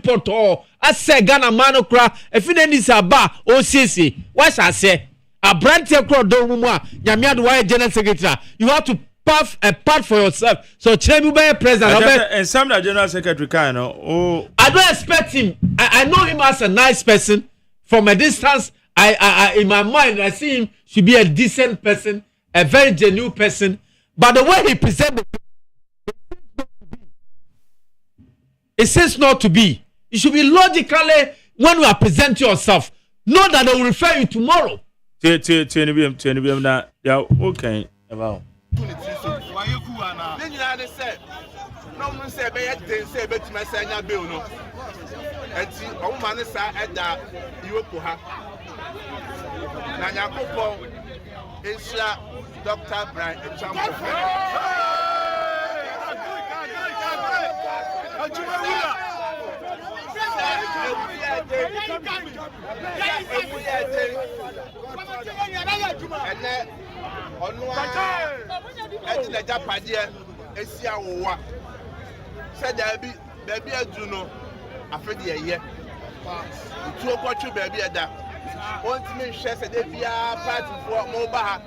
Speaker 7: Poto. I say Ghana Manokra. If you need a bar, OCC. What shall I say? A brand crowd don't Yamiad White General Secretary. You have to puff a part for yourself. So Chemu be president.
Speaker 6: And some the General Secretary kind of
Speaker 7: I don't expect him. I know him as a nice person. From a distance, I in my mind I see him should be a decent person, a very genuine person. But the way he presents it says not to be. It should be logically when you are presenting yourself. Know that they will refer you tomorrow.
Speaker 6: Na ya okay about
Speaker 10: Why you cool now? Then you say no one say be say betima say nya bill no. Enti o man say eda iwopo ha. Na yakopon Isha Dr. Brian Echampo. And then on one the Japadia, Esia Wa said there be a Juno, a Freddie a year. Two or two baby at that. One to me, she said, they be a party for Mobaha.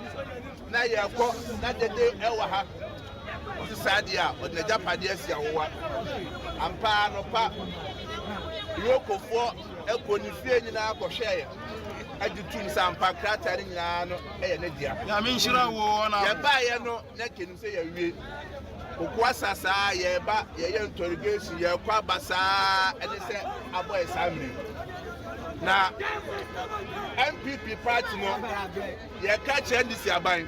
Speaker 10: Now you have got that the day Ewaha. Sadia, but the Japadia Siawa. And pa no pa. Yoko for a conifia in our share. I do tune some pancrata in Yano, Enedia. I mean, sure, I buy no, let him say a way. Okwasa sa yeba ye interrogation ye kwa basa ene se aboy samri na MPP party no ye catch NDC aban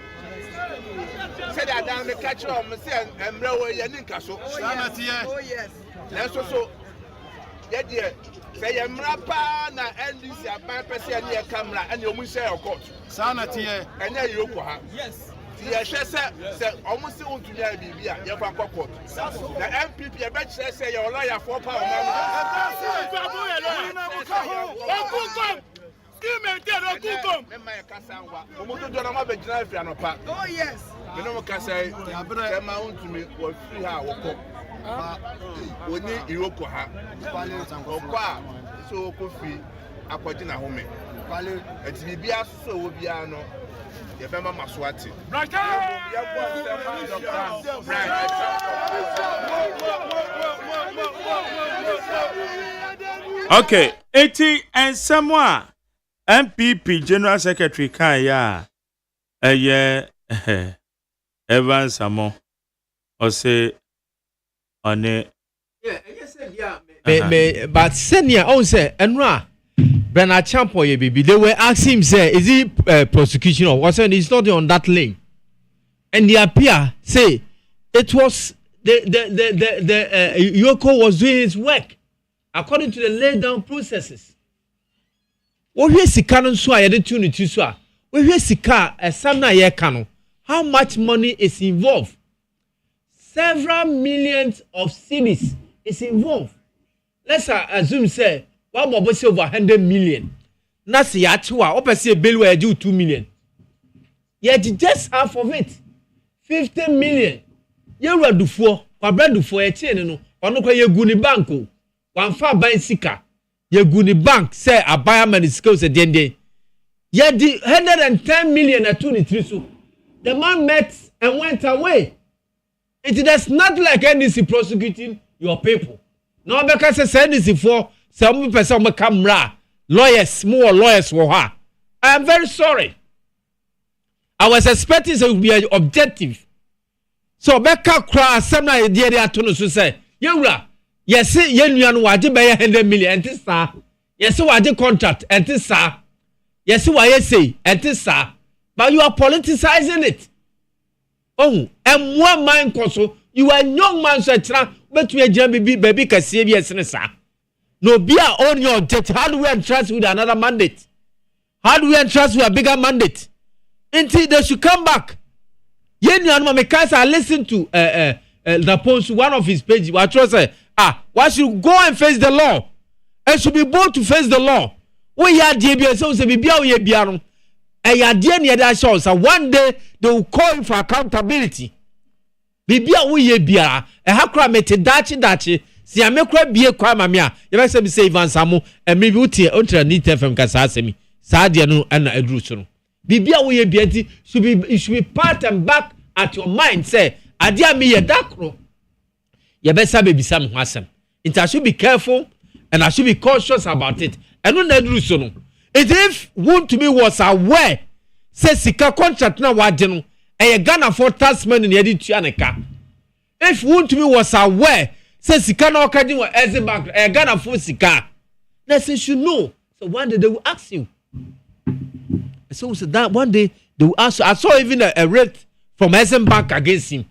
Speaker 10: said that down the catch on me say emre wo ye ninka so oh yes na so ye de say emra pa na NDC aban pese ye ne camera ene omu share your court sanati ye ene yoko ha yes yes, say almost want to hear Bibia, you can court. The MPP, I bet say your lawyer for power. Oh, yes. You know what I say? Come out to me, or free her or we need Iroko. So, coffee, a point home. It's Bibia, so will be no. Yefema Maswati.
Speaker 6: Okay, 80 and someone MPP General Secretary Kaya Evan Samo or say on it.
Speaker 7: But senior on say Enra Bernard Champo baby they were asking him say is he prosecution or was it's not on that lane and the appear say it was the Yoko was doing his work according to the laid down processes. What we see canon so I didn't tune it to so we see car a samna year canon how much money is involved several millions of cedis is involved. Let's assume say one more over 100 million. Nasi yachua, opposite a bill where do 2 million. Yet just half of it, 50 million. You will do for, or bread do for a chain, no, or no, you guni banko. One far by sika. You guni bank, say a buyer man is close at the end. Yet the 110 million at 23. So the man met and went away. It does not like NDC prosecuting your people. No, because NDC for. Some person will come lawyers, more lawyers for her. I am very sorry. I was expecting it to be objective. So Becca cry some idea they are to say, Yura, yes, Yen Wadi by 100 million and this sir. Yes, Wadi contract and this sir. Yes, why say and this sir. But you are politicizing it. Oh, and one man console, you are young man, so but we are jammy baby can see yes, sir. No, be our own your object. How do we entrust with another mandate? How do we entrust with a bigger mandate? Until they should come back. Yen I listened to the post one of his pages. What say? Why should go and face the law? And should be bold to face the law. We are DBS so say be ye biano. And ya dear near that shows. So one day they will call him for accountability. Bibia we ye bia. And how cry mete dachi. Si amekwa bie kwa mamia ye be say say Ivan Samu e me bi utie ultra need FM kasa asemi saa de no na aduru so no bibia wo ye bia nti should be part and back at your mind say ade am ye dakro ye be say be sam ho asem nti I should be careful and I should be cautious about it and no na aduru so no if want to be was aware say sika contract na wage no e Ghana for tax money na ye di tua ne ka if want to be was aware say sika na okadi wa eze bank Ghana for sika na say you know so one day they will ask you so that one day they will ask. I saw even a rate from SM Bank against him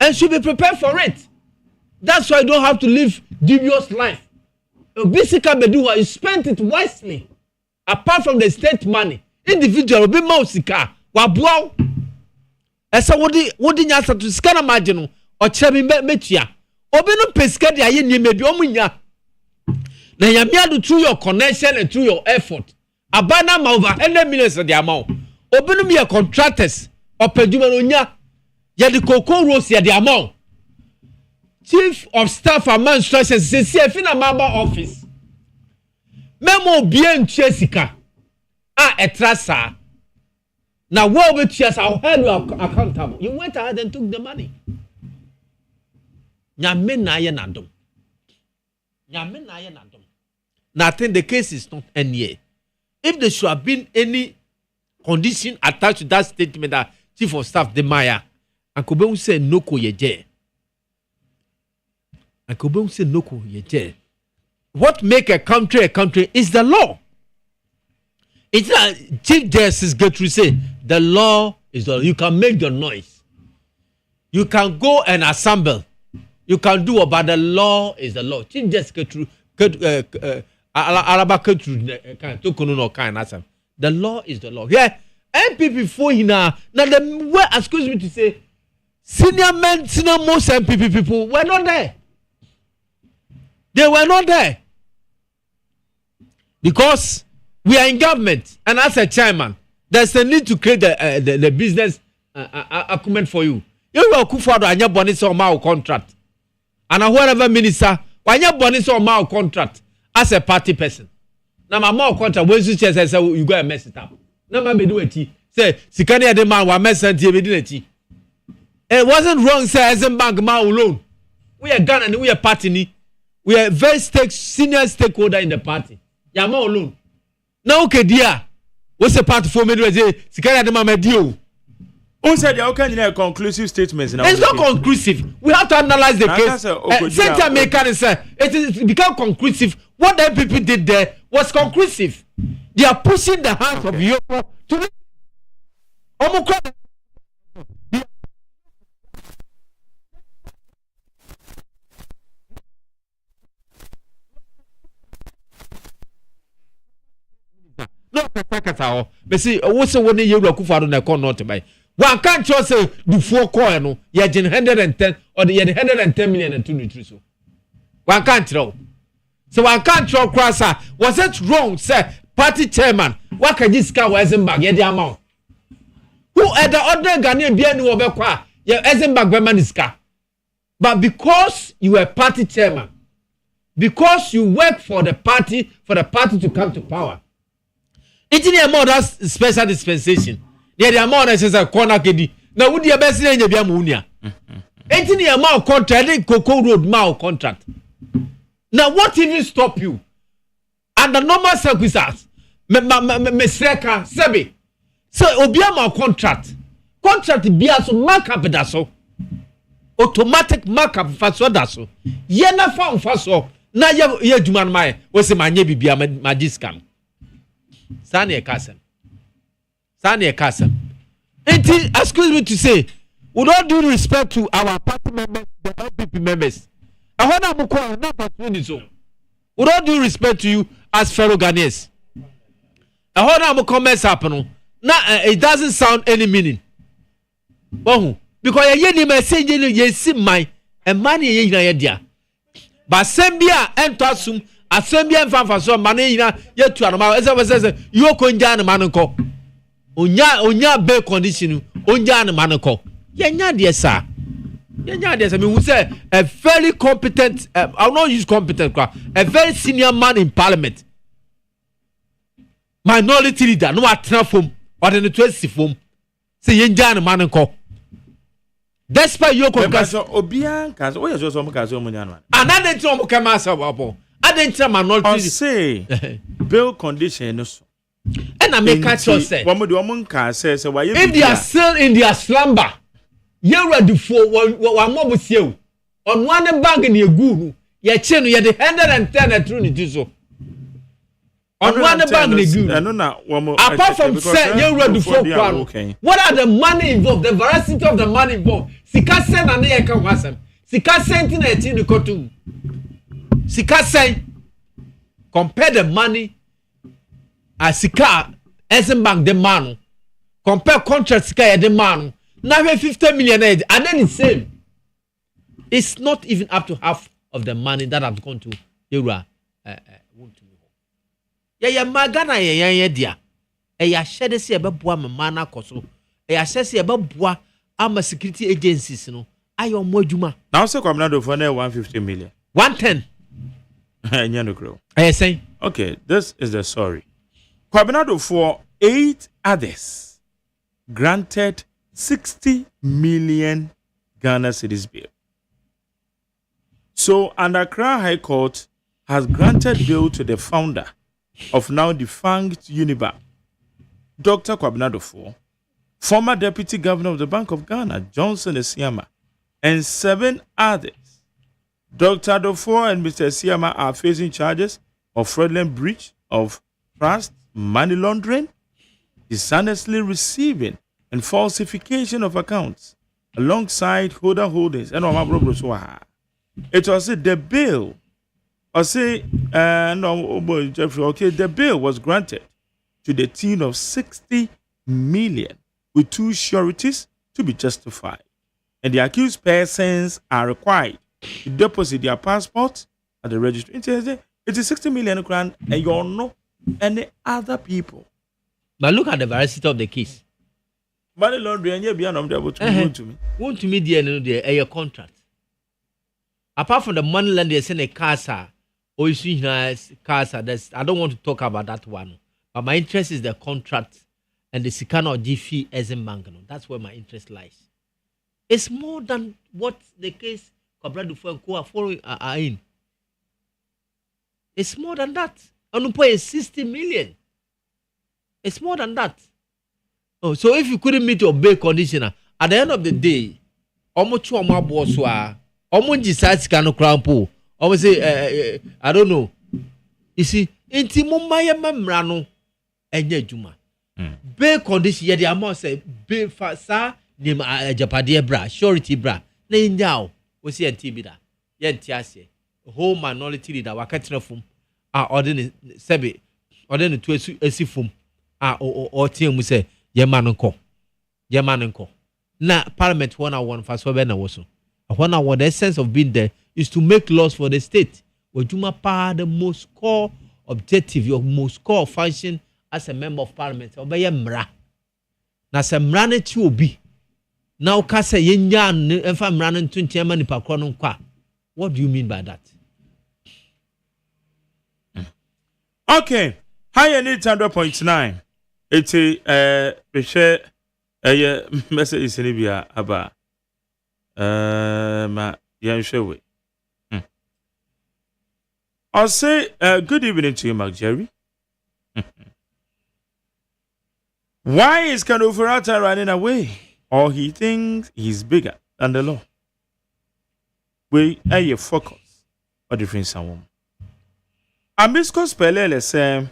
Speaker 7: and should be prepared for it. That's why you don't have to live dubious life. Basically Beduwa, you spent it wisely apart from the state money individual will be more sika wa blow esa wodi nyasa to sika na margin o chebe metua obi no pesika de aye nyeme bi omunya na yamiado through your connection and through your effort abana ma over 100 million de amount obi no be contractors opaduma no nya ye de koko rose ye de amount chief of staff and instructions say fina member office memo bien chesika etrasa now what we chess I'll hold you accountable. You went ahead and took the money. Nyame na ye nadom. Now I think the case is not end here. If there should have been any condition attached to that statement that chief of staff de Maya, Ankobeu say noko yeje. Ankobeu say noko yeje. What make a country is the law. It's not Chief Justice Gertrude say the law is the law. You can make the noise. You can go and assemble. You can do it, but the law is the law. Chief Justice Gertrude Araba Gertrude kind to no kind asem. The law is the law. Yeah, MPP for now the way excuse me to say senior most MPP people were not there. They were not there. Because we are in government, and as a chairman, there's a need to create the business acumen for you. You will go for the bonus or mal contract, and whatever minister, when you bonus or mal contract as a party person. Now my mal contract when you say you go and mess it up. Now my do it. Say Sikani the man was mess and it. It wasn't wrong. Say as a bank man alone. We are Ghana and we are party. We are very senior stakeholder in the party. Yama alone. Now okay, dear. What's the part for me to say? Sikaya de mama deal.
Speaker 6: Who said you can conclusive statements now?
Speaker 7: It's not conclusive. We have to analyze the case. Center maker say it is become conclusive. What the people did there was conclusive. They are pushing the hands of Yoko to Omukra. No, but see, what's the one you look for on the corner to buy? One can't just say before coin, you had 110 or the 110 million and 2 nutrition. One can't throw. So one can't throw crosser. Was it wrong, sir? Party chairman, what can this guy was in bag? Yeah, the amount. Who at the other Ghanaian being over qua? Yeah, as in bag, women is car. But because you were party chairman, because you work for the party to come to power. It's in the amount of special dispensation. Yeah, the amount that says a corner kedi. Now, would your best in your munia? It's in the amount contract, Cocoa Road mile contract. Now, what even stop you? Under normal circumstances, Mesreka, Sebi. So, Obiama contract be as markup daso. Automatic markup for so daso. Yena found for so. Now, you Juman Mai was a manyebi be a magiscam. Sani Kasem. Excuse me to say, with all due respect to our party members, the LPP members, I want to call not so. With all due respect to you as fellow Ghanaians, I want to comments happen. Now it doesn't sound any meaning. Because you may say you see my and money in idea. But Sambia and Tassum. Assembly and fan for some money yet to animal as I was says you conjan manco. Unya bail condition, unjan manco. Yanya dear sir. Yanya dear, I mean, we say a very competent, I'll not use competent, a very senior man in parliament. Minority leader, no atrafum, or the 20 form. Say Yanjan manco. Despite your concussion, Obian, what is your Somokazo? Another Tomocamasa. I didn't tell my knowledge. Say, bill condition. And I make a choice. If they are still in their slumber, you're ready for one more with you. On one bag in your guru, your chin, you had the 110 at Trinity. So on one bag in the guru. Apart from saying you're ready for one, what are the money involved? The veracity of the money involved. Sika send and they can was him. Sika sent in a tin to cotton. Sika say compare the money as Sika Esenbank the man compare contract Sika the man now 50 million and then it's same. It's not even up to half of the money that have gone to Eura. Yeah, magana yeah dear. Ya share the see about boa mana koso. Ya share see about boa ama security agencies no. Ayo mo adwuma.
Speaker 6: Now say Kwabena for 150 million.
Speaker 7: 110.
Speaker 6: Okay, this is the story. Kwabena for 8 others granted 60 million Ghana cedis bail. So, under Accra High Court has granted bail to the founder of now defunct Unibank, Dr. Kwabena former Deputy Governor of the Bank of Ghana, Johnson Esiama, and 7 others. Dr. Adofo and Mr. Esiama are facing charges of fraudulent breach of trust, money laundering, dishonestly receiving, and falsification of accounts, alongside holder holdings. And it was the bill. The bill was granted to the tune of 60 million with 2 sureties to be justified. And the accused persons are required to deposit their passports at the registry. It is 60 million grand, and you know any other people.
Speaker 7: But look at the veracity of the case.
Speaker 6: Money laundering, you be able to me.
Speaker 7: Want to meet the contract. Apart from the money lender, send a casa, or you casa. I don't want to talk about that one. But my interest is the contract and the Sikano Jiffy as a mangano. That's where my interest lies. It's more than what the case Cabra Dufo and Co are following are in. It's more than that. And pay 60 million. It's more than that. Oh, so if you couldn't meet your bail conditioner, at the end of the day, almost two more boss were almost decides cano crampo. Almost say, I don't know. You see, intimo maya membrano and juma. Bail condition, yeah, the amount say bail fasa name Japadia bra, surety bra. Ne now, we see a tibida. Yen tiase, whole minority leader, wakatina fum, ordinary sebe, ordinary to a sifum, or team we say, Yemanunko. Now, Parliament 101 for Swabena was 1 hour. The essence of being there is to make laws for the state. Where Juma Pa, the most core objective, your most core function as a member of Parliament. Obey Mra. Now, some running to be. Now, Kasa Yen, if I'm running to Chairman Pakron Kwa. What do you mean by that?
Speaker 6: Okay. Higher need 100.9. It's a share a message is in Libya about young show. I'll say good evening to you, Mark Jerry. Why is Kanoferata running away? Or he thinks he's bigger than the law? We are your focus or different someone. Amisco Spelele say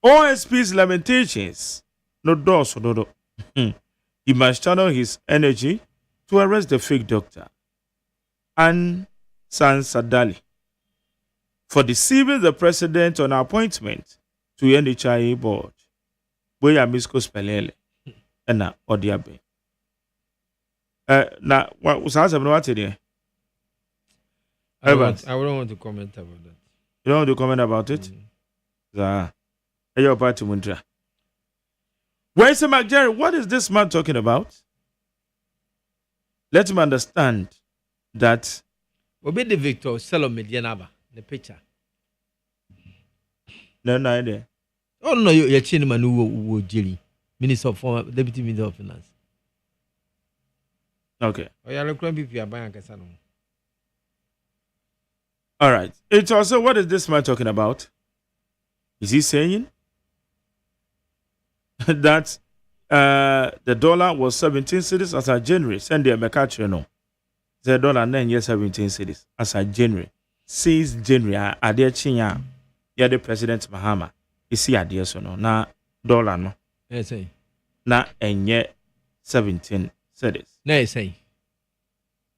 Speaker 6: OSP's lamentations no doors no. He must channel his energy to arrest the fake doctor and Sansadali for deceiving the president on appointment to NHIA board. We are Amisco Spelele and now Odiabe. Now what was answer what today?
Speaker 7: I don't want to comment about that.
Speaker 6: You don't want to comment about it? Your party Mundra. Where's the McJerry? What is this man talking about? Let him understand that.
Speaker 7: Obe the Victor Salome Dianaba, the picture.
Speaker 6: No idea.
Speaker 7: Oh no, you're Chinman who Jelly, Minister of Former Deputy Minister of Finance.
Speaker 6: Okay.
Speaker 7: Oh, you're looking if you are buying a casano.
Speaker 6: All right. It's also, what is this man talking about? Is he saying that the dollar was 17 cedis as of January? Send the Mecatrio no. The dollar 9 years 17 cedis as of January. Since January, I dare chinya. Yeah, the President Mahama. Is he idea so no? Na dollar no.
Speaker 7: Yes,
Speaker 6: na enye 17 cedis.
Speaker 7: No, yes,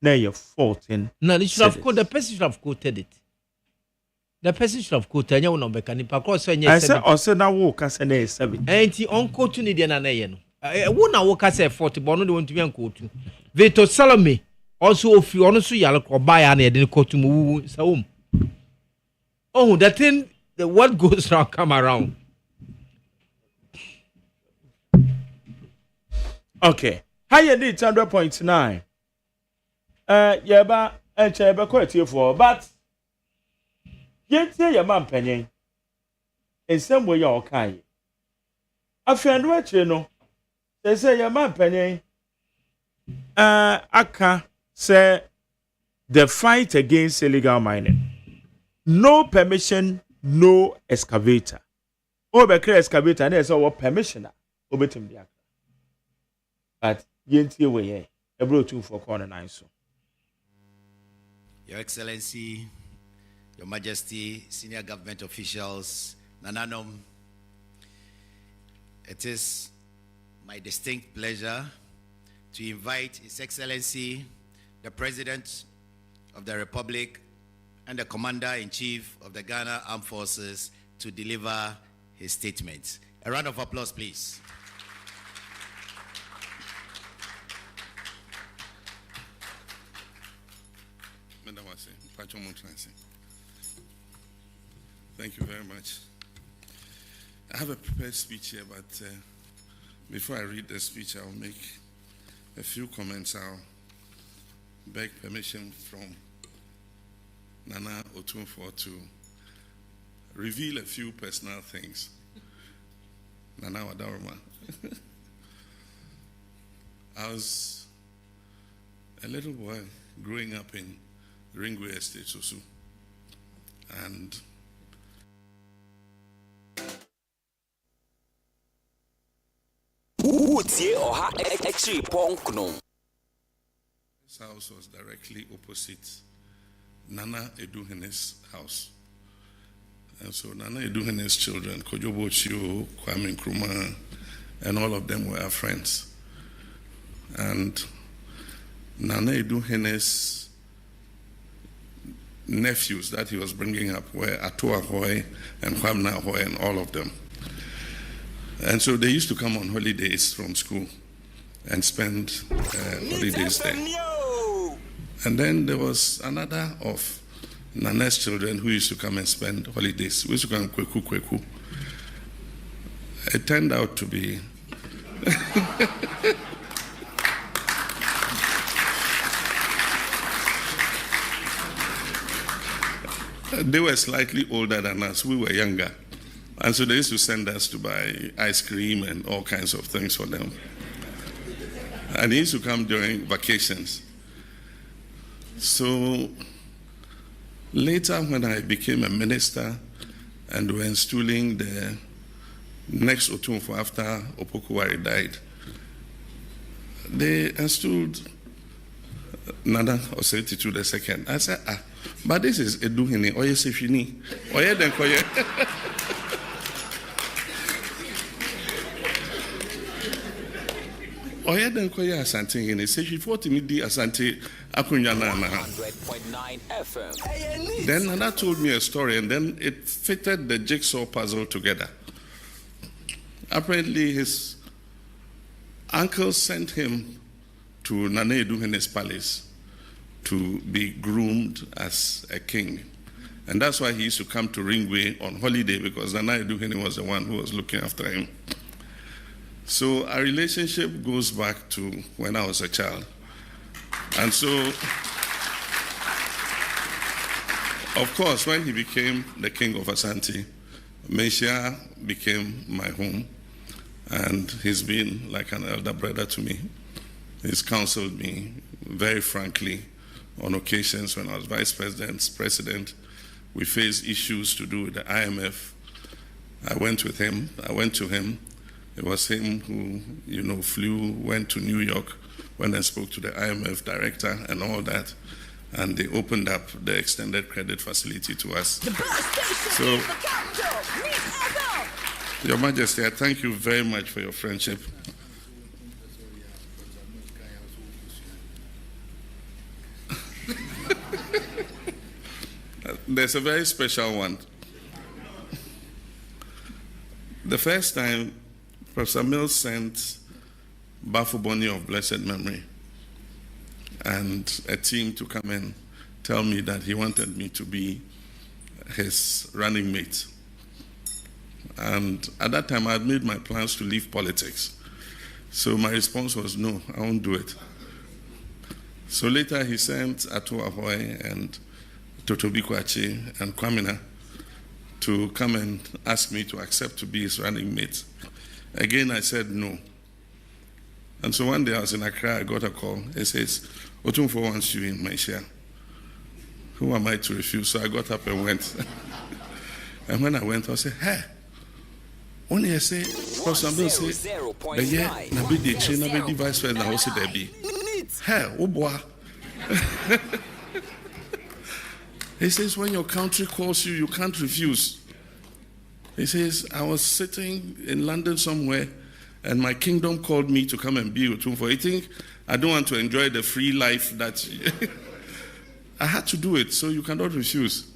Speaker 6: Now you're 14.
Speaker 7: No, you should have quoted, the person should have quoted it. The person should have quoted you know mechanic because I said
Speaker 6: also now walk as an 7.
Speaker 7: And he unquote to Nidian and I won't walk as a 40, but no want to be unquote. Vito Salome also if you honestly yell or buy any didn't quote to move so. Oh, that thing, what goes around come around.
Speaker 6: Okay. Higher need 100.9. Yeba and Cheba quite here for, but yet your man penny in some way you're kind. A friend, what you know, they say your man penny. Aka say the fight against illegal mining. No permission, no excavator. Over excavator, and there's our permission. Obetim the but yentie we ye ebro tu for corner nine so.
Speaker 11: Your Excellency, Your Majesty, senior government officials, Nananom, it is my distinct pleasure to invite His Excellency, the President of the Republic and the Commander-in-Chief of the Ghana Armed Forces to deliver his statement. A round of applause, please.
Speaker 5: Thank you very much. I have a prepared speech here, but before I read the speech, I'll make a few comments. I'll beg permission from Nana Otumfuo to reveal a few personal things. Nana Wadaroma. I was a little boy growing up in Ringway Estate, Sosu. And
Speaker 4: This
Speaker 5: house was directly opposite Nana Eduhene's house. And so Nana Eduhene's children, Kojobo Chio, Kwame Nkrumah, and all of them were our friends. And Nana Eduhene's nephews that he was bringing up were Atua Hoy and Kwamna Hoy and all of them. And so they used to come on holidays from school and spend holidays there. And then there was another of Nana's children who used to come and spend holidays. We used to call him Kweku. It turned out to be they were slightly older than us. We were younger. And so they used to send us to buy ice cream and all kinds of things for them. And he used to come during vacations. So later when I became a minister and we were installing the next Otumfuo after Opokuwari died, they installed Nana Osei II. I said, but this is Eduhene, Oye Sefini, Oye Denkoye. Oye Denkoye Asante Hene, say she fought me di Asante Akunyana.
Speaker 4: 100.9 FM.
Speaker 5: Then Nana told me a story and then it fitted the jigsaw puzzle together. Apparently his uncle sent him to Nana Eduhene's palace to be groomed as a king. And that's why he used to come to Ringway on holiday, because Nana Eduhene was the one who was looking after him. So our relationship goes back to when I was a child. And so, of course, when he became the king of Asante, Meshia became my home. And he's been like an elder brother to me. He's counseled me very frankly on occasions when I was vice president. We faced issues to do with the IMF. I went to him. It was him who, went to New York, went and spoke to the IMF director and all that. And they opened up the extended credit facility to us. So, Your Majesty, I thank you very much for your friendship. There's a very special one. The first time, Professor Mills sent Bafo Boni of blessed memory and a team to come and tell me that he wanted me to be his running mate. And at that time, I had made my plans to leave politics. So my response was, no, I won't do it. So later he sent Ato Ahoy and Totobi Kwachi and Kwamina to come and ask me to accept to be his running mate. Again, I said no. And so one day I was in Accra, I got a call. He says, Otumfuo wants you in my share. Who am I to refuse? So I got up and went. And when I went, I said, hey, only I say, Professor Bill say, but yeah, na be the chain, na be the vice president, how say there be? Hey, oh boy. He says, when your country calls you, you can't refuse. He says, I was sitting in London somewhere, and my kingdom called me to come and be with him. For I think I don't want to enjoy the free life that I had to do it, so you cannot refuse.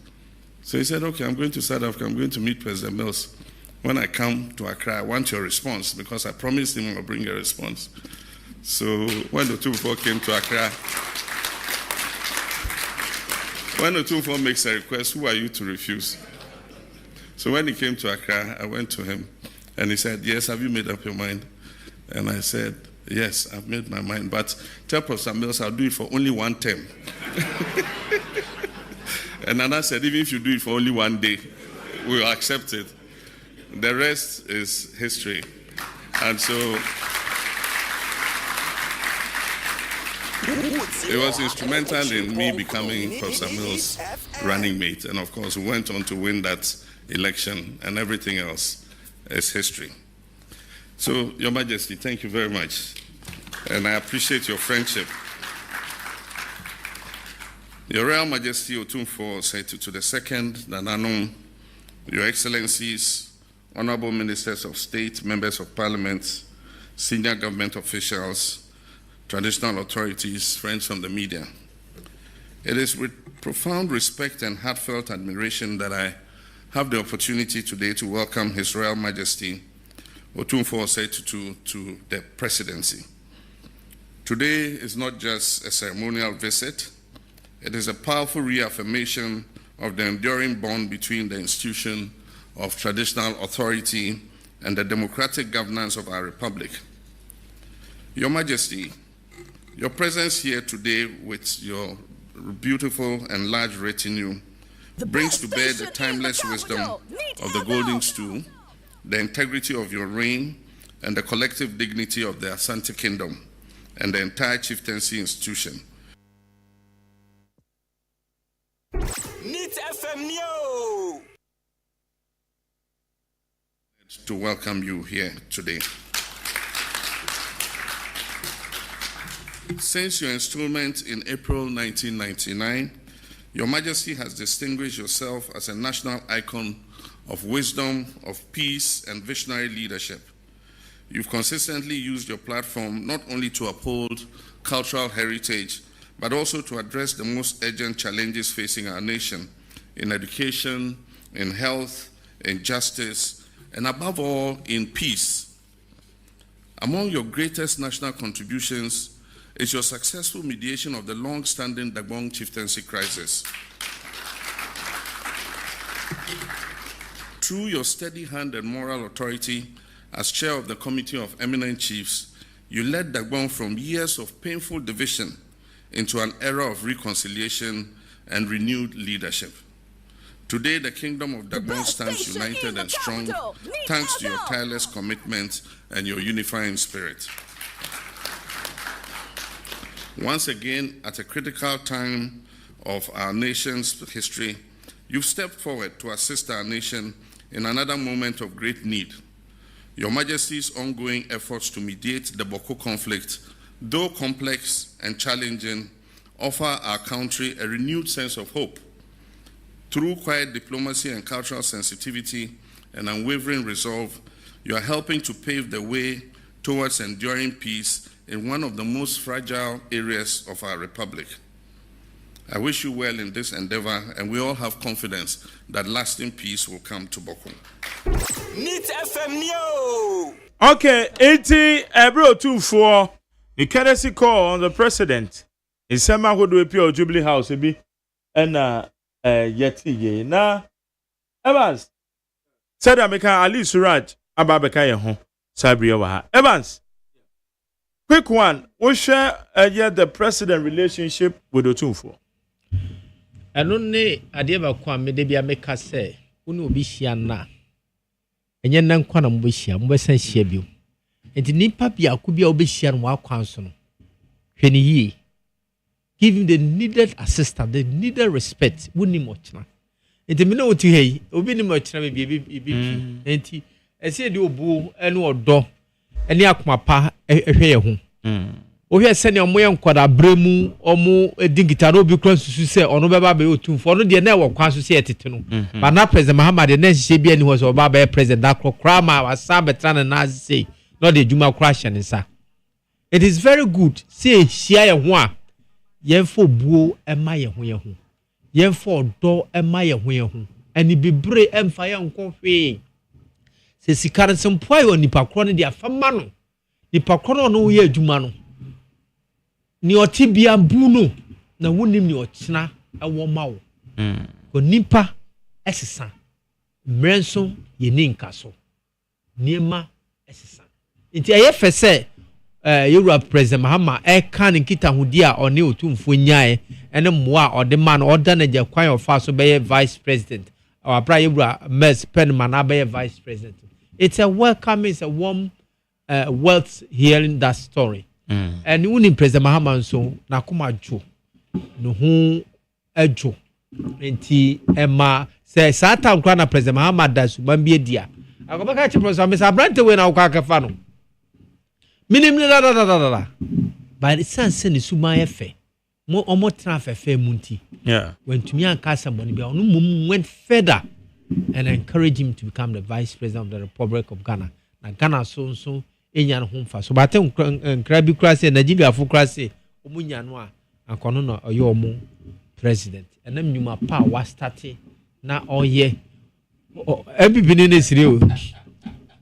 Speaker 5: So he said, okay, I'm going to South Africa. I'm going to meet President Mills. When I come to Accra, I want your response, because I promised him I'll bring a response. So when the Otumfuo came to Accra, when the Otumfuo makes a request, who are you to refuse? So when he came to Accra, I went to him, and he said, yes, have you made up your mind? And I said, yes, I've made my mind, but tell Professor Mills I'll do it for only one term. And Nana said, even if you do it for only one day, we'll accept it. The rest is history. And so it was instrumental in me becoming Professor Mills' running mate. And of course, we went on to win that election, and everything else is history. So, Your Majesty, thank you very much. And I appreciate your friendship. Your Royal Majesty Otumfuo Osei to the second Nananom, Your Excellencies, Honorable Ministers of State, Members of Parliament, senior government officials, traditional authorities, friends from the media. It is with profound respect and heartfelt admiration that I have the opportunity today to welcome His Royal Majesty Otumfuo Osei to the presidency. Today is not just a ceremonial visit, it is a powerful reaffirmation of the enduring bond between the institution of traditional authority and the democratic governance of our republic. Your Majesty, your presence here today with your beautiful and large retinue brings to bear the timeless wisdom of the golden stool, the integrity of your reign, and the collective dignity of the Asante Kingdom and the entire chieftaincy institution.
Speaker 4: Neat FM Neo!
Speaker 5: To welcome you here today. Since your installment in April 1999, Your Majesty has distinguished yourself as a national icon of wisdom, of peace, and visionary leadership. You've consistently used your platform not only to uphold cultural heritage, but also to address the most urgent challenges facing our nation in education, in health, in justice, and above all, in peace. Among your greatest national contributions is your successful mediation of the long-standing Dagbon chieftaincy crisis. Through your steady hand and moral authority as chair of the Committee of Eminent Chiefs, you led Dagbon from years of painful division into an era of reconciliation and renewed leadership. Today, the Kingdom of Dagbon stands united and strong thanks to your tireless commitment and your unifying spirit. Once again, at a critical time of our nation's history, you've stepped forward to assist our nation in another moment of great need. Your Majesty's ongoing efforts to mediate the Boko conflict, though complex and challenging, offer our country a renewed sense of hope. Through quiet diplomacy and cultural sensitivity and unwavering resolve, you are helping to pave the way towards enduring peace in one of the most fragile areas of our republic. I wish you well in this endeavor, and we all have confidence that lasting peace will come to Boko.
Speaker 4: Neat FM Neo!
Speaker 6: Okay, 80 Ebro 24. The courtesy call on the president. In Sema who do appear Jubilee House, and Yeti na Evans said American Ali Suraj Ababeka Yeho Sabria Waha. Evans, quick one. We share the president relationship with Otumfuo.
Speaker 7: I don't know. Adiaba kwa medebia meka say unu obi hia na enye nan kwa na mbo hia mbo san hia bio enti nipa bia ko bia obi hia no akwan so no hwene yi give him the needed assistance, the needed respect wuni mo china enti me na otu hei obi ni mo china be bi enti ɛsɛ de obu ɛne ɔdɔ ɛne akoma pa ɛhwɛ yɛ ho ohwɛ sɛ ne ɔmo yɛ nkɔda bremu ɔmo digita no obi kura susu sɛ ɔno bɛba bɛyɛ otumfo ɔno deɛ na ɛwɔ kwan so sɛ ɛtete no ba na president Mahama de na hyehyɛ bi ani hɔ sɛ ɔba bɛyɛ president akɔkora ma wasa bɛtra ne na ase na ɔde adwuma kora hyɛ ne nsa. It is very good sɛ ehyia yɛ ho a yɛmfa obuo ɛma yɛ ho yɛ ho yɛmfa ɔdɔ ɛma yɛ ho yɛ ho ɛni bebree ɛmfa yɛ nkɔ hwee sɛ sika no sɛ mpo ayɛ nipa korɔ no de afama no nipa korɔ no yɛ adwuma no ni ɔte bia bu no na wonim ni ɔkyena ɛwɔ ma wo onipa ɛsesa mmerɛ nso yɛ ne nka so nneɛma ɛsesa nti ɛyɛ fɛ sɛ yɛwura president Mahama ɛka ne nkitahodi a ɔne otumfo nyae ɛne mmoa a ɔde ma no ɔda no gya kwan ɔfa so bɛyɛ vice president ɔabra yɛwura Mers Penman abɛyɛ vice president. It's a welcome, it's a warm wealth hearing that story. And when President Mahama so na kuma jo no ho ejo enti ema say satan kwa na President Mahama da su man bia dia akobaka che President Mr. Brante we na kwa kafa no minim ni da but it's sense ni su man efe mo omo tra fefe munti when to me an kasa money bia onu mum went further and encourage him to become the vice president of the Republic of Ghana. Na Ghana so enya no homfa so bate nkra bi kra se Nigeria fo kra se omunya no a akono no oye omu president enam nyuma pa wa start na oye ebibini ne sire o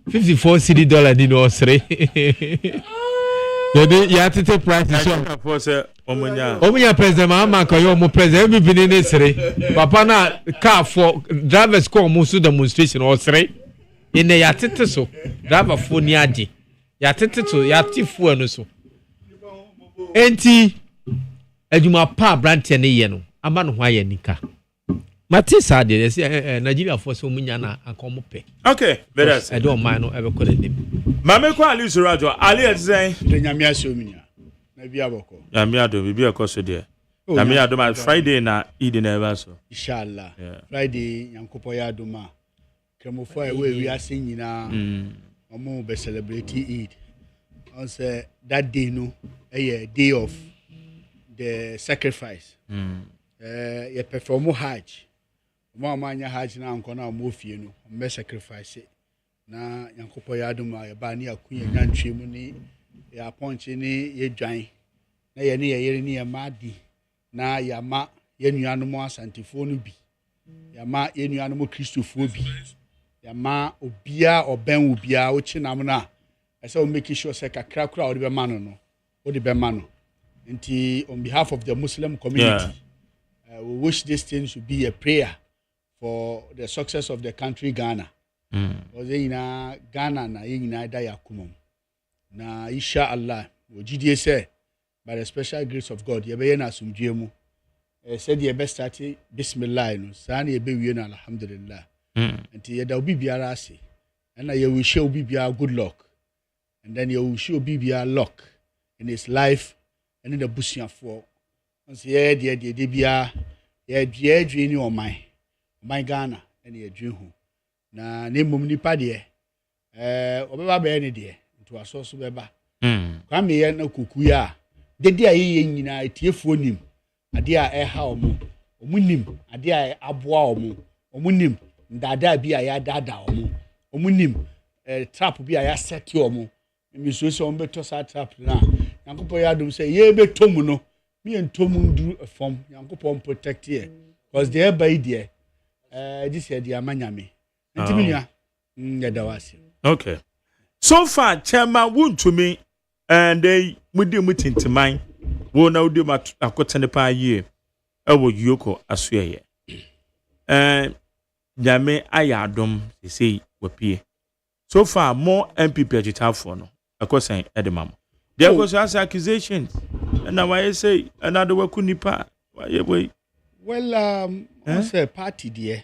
Speaker 7: $54 ni no sire ya tete price so
Speaker 6: for say
Speaker 7: omunya president Mahama ko ye omu president ebibini ne sire papa na car for drivers ko omu so demonstration o sire ine ya tete so driver fo ni ade ya tete to ya tifu anu so enti adwuma pa branche ne ye no ama no ho aye nika matisa de Nigeria for so munya na akomo pe
Speaker 6: okay beres
Speaker 7: I don't mind no ebe ko dem
Speaker 6: mame ko ali surajo ali ezen
Speaker 12: de nyame aso munya na bia boko
Speaker 6: nyame ado bibi ekoso de nyame ado ma Friday na Eid na eba so
Speaker 12: inshallah Friday yankopo ya ado ma kremofo e we ase nyina omo be celebrate Eid on say that day no a day of the sacrifice ye perform hajj mo amanya hajj na anko na mo fie no me sacrifice na yankopo ya aduma ya ba ni akunya nyantwe mu ni ya ponche ni ye dwan na ye ne ye yere ni ya madi na ya ma ye nuanom asantifo no bi ya ma ye nuanom kristofo bi ya ma obia oben obia o chinam na ese o make sure say kakra kura o de be mano no o de be mano nti on behalf of the Muslim community we wish this thing should be a prayer for the success of the country Ghana. Ozina Ghana na yina da yakumum. Na insha Allah we gidie say by the special grace of God ye be na asumdue mu. Said ye best start bismillah no sa na ye be wie na alhamdulillah. Nti ye da obi biara ase. And ye wish obi biara good luck. And then ye wish obi biara luck in his life and in the busiafo. Once ye de bia ye dwe ni oman Ghana and ye dwe ho na nemum nipa de obeba be ne de nto asoso beba kwa me ye na koku ya de a ye nyina etiefuo nim ade a eha omo nim ade a aboa omo nim ndada bi a ya dada omo nim trap bi a ya set omo mi so so omo beto sa trap na yankopɔ ya dum say ye betom no me entom du form yankopɔ protect here because they by there this year the amanyame ntimi nua yadawase.
Speaker 6: Okay, so far chairman won to me and they mudi mutintiman wo na udi akotene pa ye ewo yoko asoye nyame ayadom say wapie so far more MPP agitafo no akosan edemam there was accusations and now I say another wakunipa why
Speaker 12: well I say party there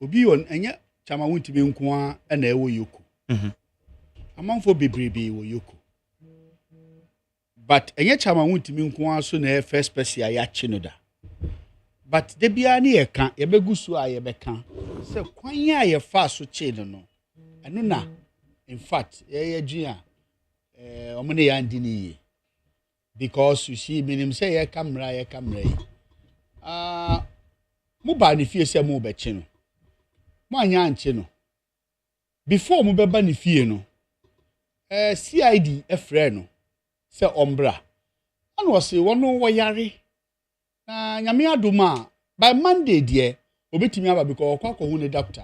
Speaker 12: obi on enya chama wuntime nko a na ewo yoko amanfo bebrebe wo yoko but enya chama wuntime nko a so na first person ya chi da but de bia na ye ka ye begusu a ye beka se kwan a ye fa so chi no ɛno na in fact dwin a ɔmo ne yɛ andi ne yie because you see minim sɛ yɛ kamera yi mo ba ne fie sɛ mo bɛkye no mo anya anche no before mo bɛba ne fie no CID frɛ no sɛ ɔmbra ana ɔse wɔno wɔyare na nyame adom a by Monday deɛ obetimi aba because ɔkɔ akɔhu ne doctor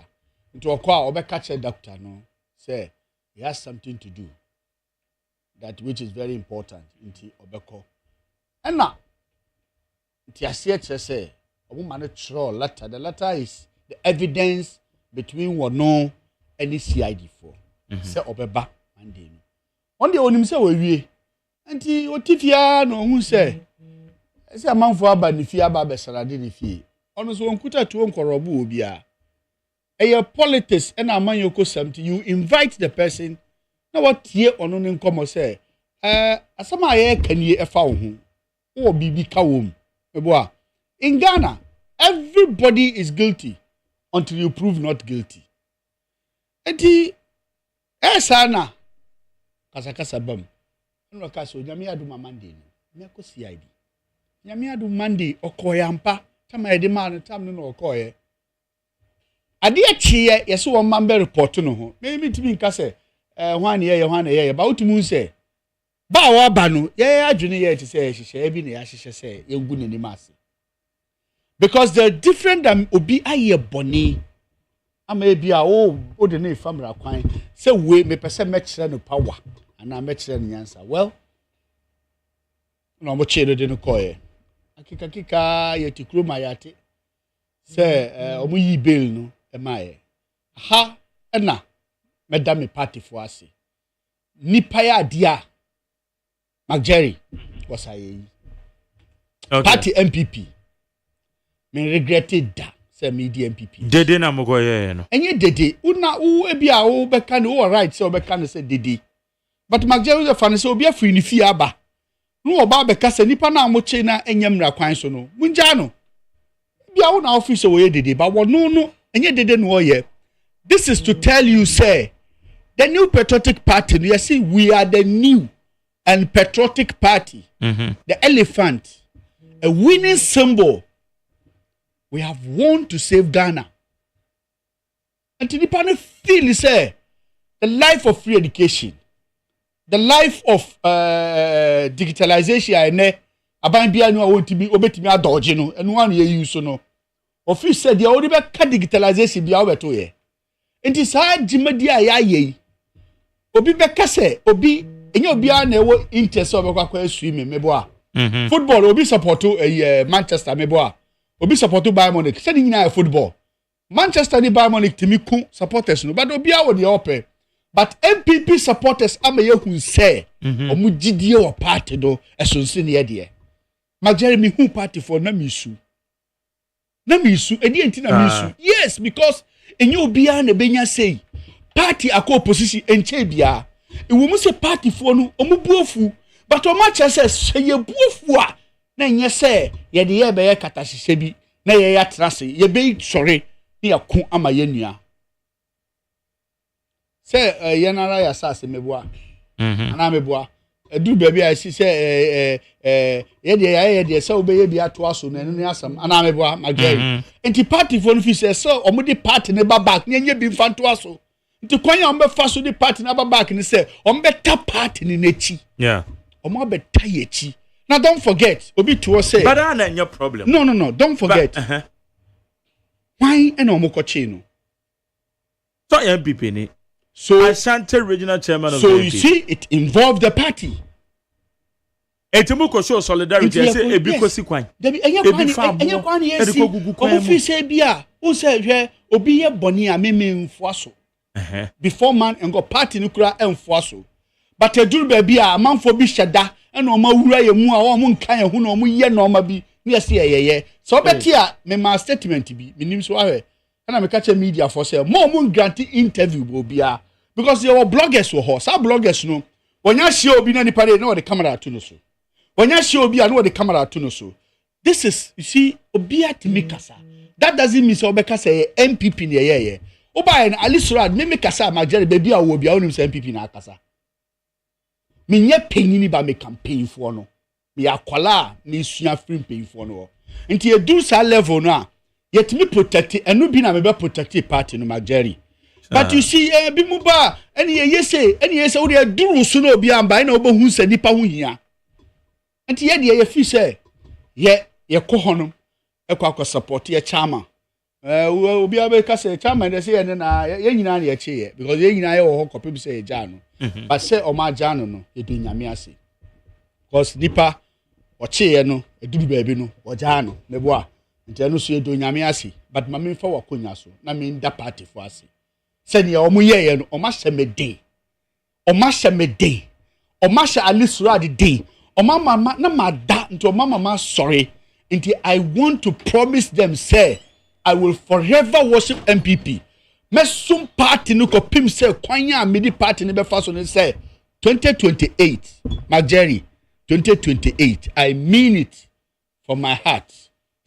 Speaker 12: nti ɔkɔ a ɔbɛka kyerɛ doctor no say he has something to do that which is very important nti ɔbɛkɔ ɛna nti aseɛ kyerɛ sɛ ɔmo ma no kyerɛ letter the letter is the evidence between wɔno and CID for sɛ ɔbɛba Monday no on deɛ onim sɛ wɔwie nti otifia no ɔhu sɛ ɛsɛ amanfo aba ne fie aba bɛsarade ne fie ɔno so onkuta tuo nkɔrɔbo obi a ɛyɛ politics ɛna amanyɔkɔ something you invite the person na watie ɔno ne nkɔmɔ sɛ asɛm a yɛ kanie ɛfa wo ho wo bibi ka wo mu ebo in Ghana everybody is guilty until you prove not guilty eti na kasa bam no ka so nyame adu Monday no meko CID nyame adu Monday okoyampa tama yede ma no tam no okoye ade achiye yeso wo mambe report no ho me timi nka se hwan ye ba otumu se ba wa ba no ye adwene ye ti se hihye bi na ya hihye se yengu ne nim ase because they're different than obi aye boni ama e bia o de na famra kwan se we me pese me kire no power ana me kire no nyansa well no mo chere de no koye akika ye ti kuro ma yate se omo yi bail no e maye ha na medame party for ase nipa ya dia Jerry was I party MPP me regretted that say me the MPP
Speaker 6: dede na mo koye no
Speaker 12: enye dede una wo e bia wo beka no wo right say wo beka no say dede but Jerry the fan say obi afri ni fie aba no oba beka say nipa na mo che na enyamra kwan so no munja no bia wo na office wo ye dede ba wo no enye dede no ye. This is to tell you say the new patriotic party you see we are the new and patriotic party, the elephant, a winning symbol. We have won to save Ghana. And to the panel feel say the life of free education, the life of digitalization, and abambiano want to be obetimi adodge no, and one year use no. Office said the only digitalization be our to ye. And this hard jimadia ye. Obi beka say obi. Enye obi a na ewo interest obekwa swimming mebo a football obi support Manchester mebo a obi support Bayern Munich say nyina football Manchester ni Bayern Munich timi ku supporters no but obi a wo de ope but MPP supporters am ye hu say omu gidie wo party do esonse ne de ma Jeremy hu party for na misu edi enti na misu yes because enye obi a na benya say party akọ opposition enche bia we must say party for no omubuofu but o match say ye buofu a na nye say ye de ye be ye katahihye bi na ye ya trase ye be sore na ye ko ama ye nua say ye nara ya sase meboa ana meboa edu baby a si say ye de say obe ye bi ato aso na enu asam ana meboa magari enti party for no fi say so omudi party ne back na nye bi mfanto aso nti kwanya ombe faso di party na back ni say ombe ta party ni nechi
Speaker 6: yeah
Speaker 12: ombe ta yechi now don't forget obi to say
Speaker 6: but that ain't your problem
Speaker 12: no don't forget why and omokochi no
Speaker 6: so MPP ni
Speaker 12: so
Speaker 6: Ashanti regional chairman of
Speaker 12: so
Speaker 6: the
Speaker 12: you see it involved the party
Speaker 6: etimuko show solidarity say ebi kosi kwan
Speaker 12: enye kwan yesi omo fi say bia o say hwe obi ye boni a meme mfuaso before man and go party nukura enfuaso but eduru baby a manfo bi hyeda na o ma wura ye mu a o mo nkan ye hu na o mo ye na o ma bi na yesi yeye so obeti a me ma statement bi minim so ahwe na me catch media for say mo grant interview bo bia because your bloggers were ho sa bloggers no wonya hye obi na nipa na o de camera to no so wonya hye obi a na o de camera to no so this is you see obi atimi kasa that doesn't mean so obeka say MPP na yeye Oba en Ali Surad me kasa Magere baby a wo bia onim se MPP na akasa. Me nye penyini ba me campaign for no. Me akwala me sua free campaign for no. Nti e do sa level no a yet me protect enu bi na me be protect party no Magere. But you see bi mu ba eni ye say wo de duru so no obi amba na obo hu se nipa hu hia. Nti ye de ye fi say ye ko hono e kwa support ye chama. Obi abeka say chairman dey say na ye nyina na ye che because ye nyina ye wo kope bi say ja no but say o ma ja no ye do nyame ase because nipa o che ye no eduru ba bi no o ja no me boa ntia no so ye do nyame ase but ma me fa wakonya so na me nda party for ase say ne o mu ye no o ma hye me dey o ma hye me dey o ma hye Ali Surad dey o ma mama na ma da nti o ma mama sorry nti I want to promise them say I will forever worship MPP. Mesum party no ko pim say kwanya midi party ne be fa so ne say 2028 Magere 2028 I mean it from my heart.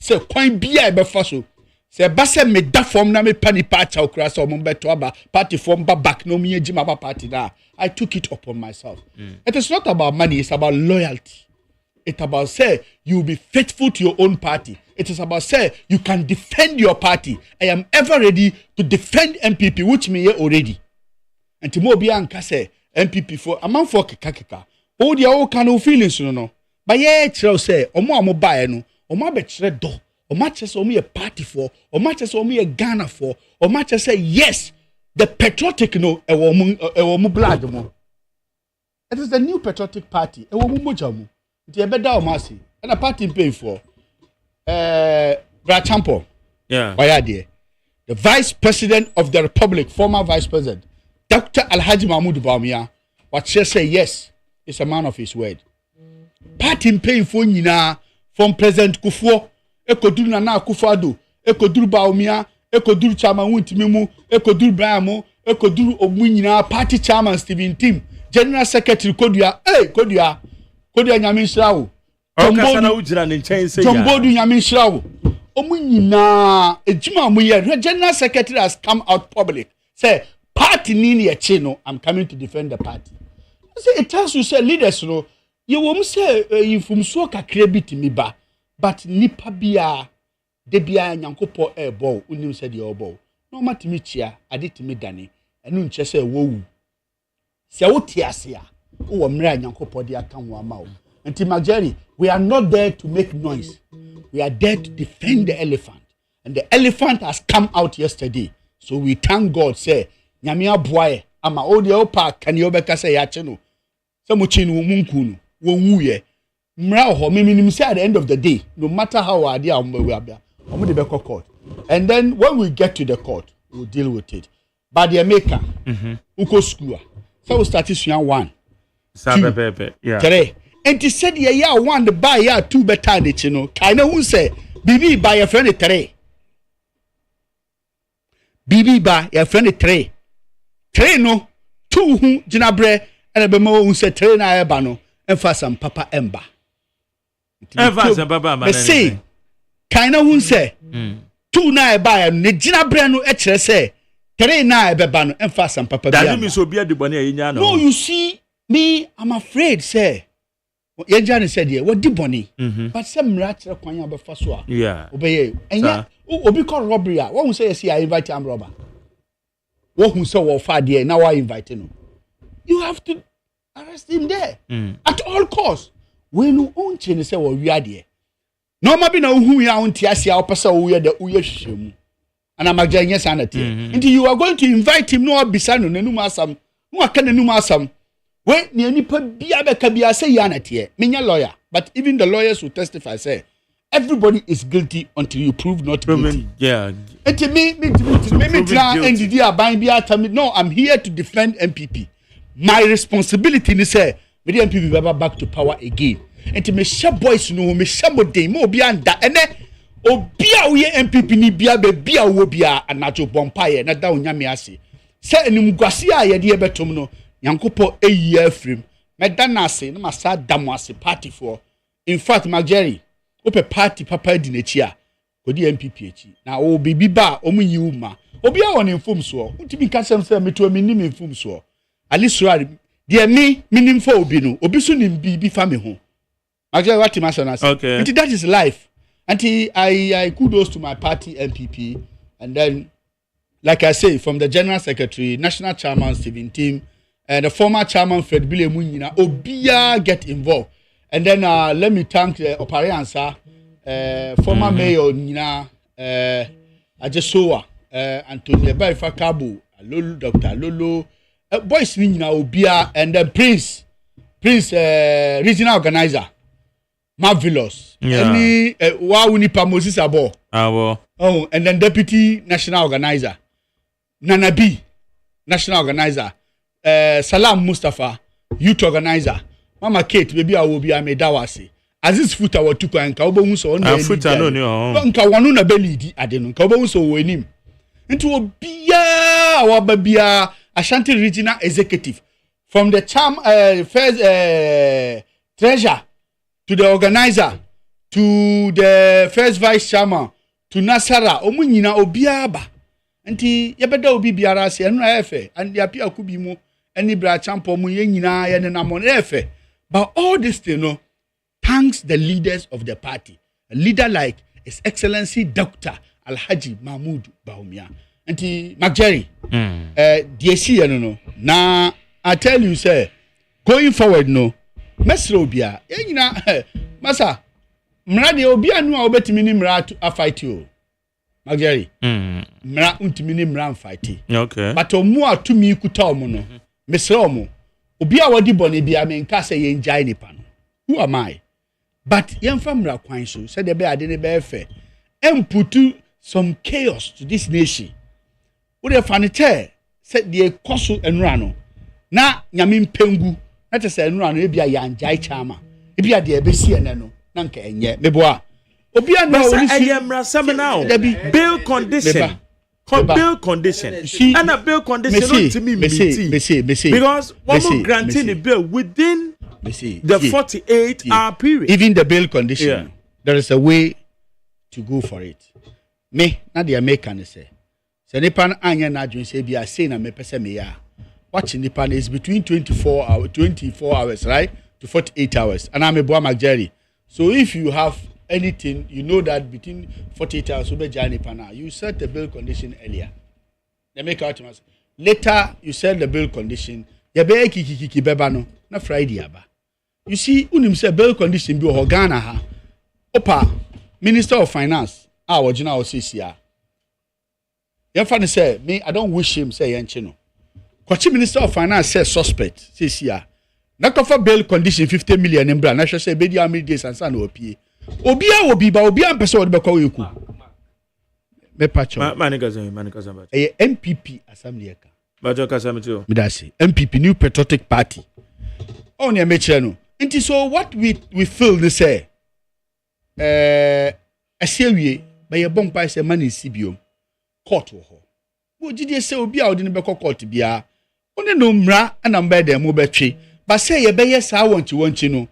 Speaker 12: Say kwan bia be fa so say ba say me da form na me pani party okra so mo beto aba party form ba back no me ejima ba party na I took it upon myself. It is not about money, it's about loyalty. It's about say you will be faithful to your own party. It is about say you can defend your party. I am ever ready to defend MPP, which me already. And to more be anka say MPP for a man for keka. Oh, the all kind of feelings, no. But yeah, tell say, or more buy no, or more bet do, or much as me a party for, or much as me a Ghana for, or much as say yes, the patriotic no, a woman blood mo. It is the new patriotic party, a woman mojamu. It's a better mercy, and a party pay for. Brachampo.
Speaker 6: Yeah.
Speaker 12: Why are there? The Vice President of the Republic, former Vice President, Dr. Alhaji Mahmoud Bawumia, what she say yes, is a man of his word. Party paying for Nina from President Kufuor, Ekoduru Nana Akufo-Addo, Ekoduru Bawumia, Ekoduru Chairman Wuntimimu, Ekoduru Brahamo, Ekoduru Omunyina, Party Chairman Stephen Tim, General Secretary Kodua, Kodua Nyamin Shrawo. Jombodu Nyamin Shrawo. Omunyina, Ejima Muye, General Secretary has come out public. Say, party nini chino, I'm coming to defend the party. Say, it tells you, say, leaders, no, you won't say, if you so kakrebiti mi ba, but nipa biya, debia nyankopo bo, unim said your bo. No matimichia, aditimi dani, and unche say, woo. Se utiasia, o mra nyankopo dia kanwa mau. And Magere, we are not there to make noise. We are there to defend the elephant. And the elephant has come out yesterday. So we thank God, say, Nyamia Boye, ama odi opa kaniobeka say yacheno. Samuchinu munkunu, wonwuye. Mrao, miminim say at the end of the day, no matter how our dear we are there, court. And then when we get to the court, we'll deal with it. But the maker, uko school. So we start this one.
Speaker 6: Yeah.
Speaker 12: Three. And he said, yeah, one the buy, yeah, two better, you know. Kaina who say, BB buy a friend three. BB buy a friend three. Three no, two who jinabre, and a bemo who said, train I bano, and for some papa ember.
Speaker 6: And for some papa,
Speaker 12: but say, Kaina who say, two na buy a jinabre no etre say, train I bebano, and for some papa.
Speaker 6: That means so be at the bonnet.
Speaker 12: No, you see, me, I'm afraid, say. Yenjani said here, what did Bonnie? But some rats are quite a faswa.
Speaker 6: Yeah.
Speaker 12: Obey. And yet, Obi called robbery. What will say, see, I invite him robber. What who saw far dear, now I invite him. You have to arrest him there at all costs. When you own chain, say, well, we are there. No, maybe no who you are on Tiasia or Passa, we are the Uyashim. And I'm a genius sanity. Until you are going to invite him, no, Bisano, Numasam, no, can Numasam. When nipa biya kabia say yanati minya lawyer, but even the lawyers who testify say everybody is guilty until you prove not guilty.
Speaker 6: Yeah.
Speaker 12: And to me, no, I'm here to defend MPP. My responsibility is say the MPP will back to power again. And to me, share boys no me share mo day mo beyond that. And then obia we MPP ni bia be bia wo bia anajo bompaye na da onyame ase. Say enumguase a ye de betom no. Yankopo eyi afrim medanase na masa damwase party for. In fact Magere ope party papa di nechi a odi MPP echi na o bibi ba omunyi uma obi a won inform so utimi ka sem say meto minim inform so ali surari de me minim for obi no obi so nim bi fa me ho actually what national say
Speaker 6: okay
Speaker 12: that is life until I kudos to my party MPP and then like I say from the general secretary national chairman Stephen Tim and the former chairman Fred Bile Munyina obia get involved and then let me thank the Opariansa former mayor Nina Ajesowa Anthony Baifa Kabu Lolo Dr. Lolo boys Nina obia and then Prince regional organizer marvelous any wow nipa Moses Abo and then deputy national organizer Nana B national organizer Salam Mustafa youth organizer Mama Kate baby I will be amedawase Aziz Futa watuko anka obo so on
Speaker 6: Futa no ni
Speaker 12: nka wonu na belidi ade no nka obo so wo enim nti obia wababia Ashanti regional executive from the first treasurer to the organizer to the first vice chairman to Nasara omunyina obia ba nti yebeda obi biara se enu efe and ya pia kubi mu eni bra champo mu yenyina ye ne namon efe but all this thing no thanks the leaders of the party a leader like His Excellency Dr. Alhaji Mahmoud Bawumia nti Macjerry DSC no na I tell you say going forward no mesro obia yenyina masa mra de obia no a obetimi ni mra a fight you Macjerry mra untimi ni mra fight
Speaker 6: okay
Speaker 12: but omu atumi kuta omu no mesro omu obia wadi bone bia menka say yenjai nipa no who am I but yemfa mra kwan so say de be ade ne be fe emputu some chaos to this nation wo de fanite say de koso enura no na nyame mpengu na te say enura no e bia yanjai chama e bia de be sie ene no na nka enye meboa obia no ori si
Speaker 6: ayemra seminal bail condition bail condition and a bail condition to me because one granting the bail within the 48-hour period.
Speaker 12: Even the bail condition, there is a way to go for it. Me, not the American say. So Nipan anya na jun say be a say na me pese me ya. Watching Nipan is between 24 hours, right, to 48 hours. And I'm a boy Macjerry. So if you have anything, you know that between 48 hours you set the bail condition earlier. They make out later you set the bail condition. You be kiki beba no na Friday aba. You see, unim say bail condition bi o Ghana ha. Opa, Minister of Finance, wajina OSEI. Yefani say me I don't wish him say yenche no. Kwachi Minister of Finance say suspect CCA. Na cover bail condition 50 million embra na say be dia many days and san opie. Obia person wo be kwa yeku. Me pacho.
Speaker 6: Manikaza.
Speaker 12: MPP assembly eka.
Speaker 6: Bajo kasamitio.
Speaker 12: Midasi. MPP New Patriotic Party. On your meche no. Nti so what we feel they say asiewie by a bon pa say man in Sibiom court wo ho. Wo gidi say obi a odi ne be court bia. One no mra na mba dem mo betwe. Ba say ye be yes a wonchi no.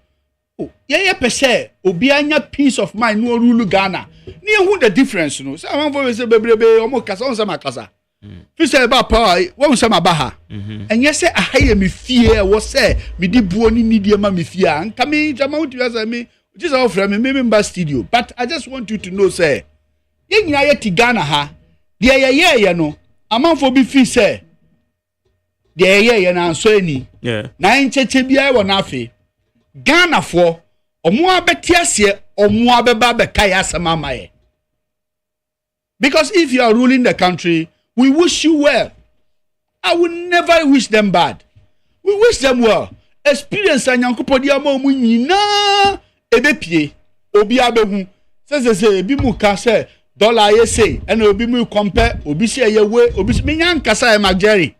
Speaker 12: Oh, ye pese obi anya peace of mind no rule Ghana. Ni who the difference no. Say am for say bebrebe omo kasa on say makasa. Fi say ba power won say mabaha. Enye say ahaye me fie wo say me di buo ni nidie ma me fie anka me jama uti say me just offer me member studio but I just want you to know say ye nyina ye ti Ghana ha de ye no amanfo bi fi say de ye na anso ani na encheche bia wo na afi Ghana for omo abeti ase omo abeba be kai asema maye because if you are ruling the country we wish you well. I will never wish them bad. We wish them well. Experience and yankopodi ama mu nyina ebepie obi abehu say ebi mu ka say dollar ye say and obi mu compare obi say ye we obi me nyankasa e Macjerry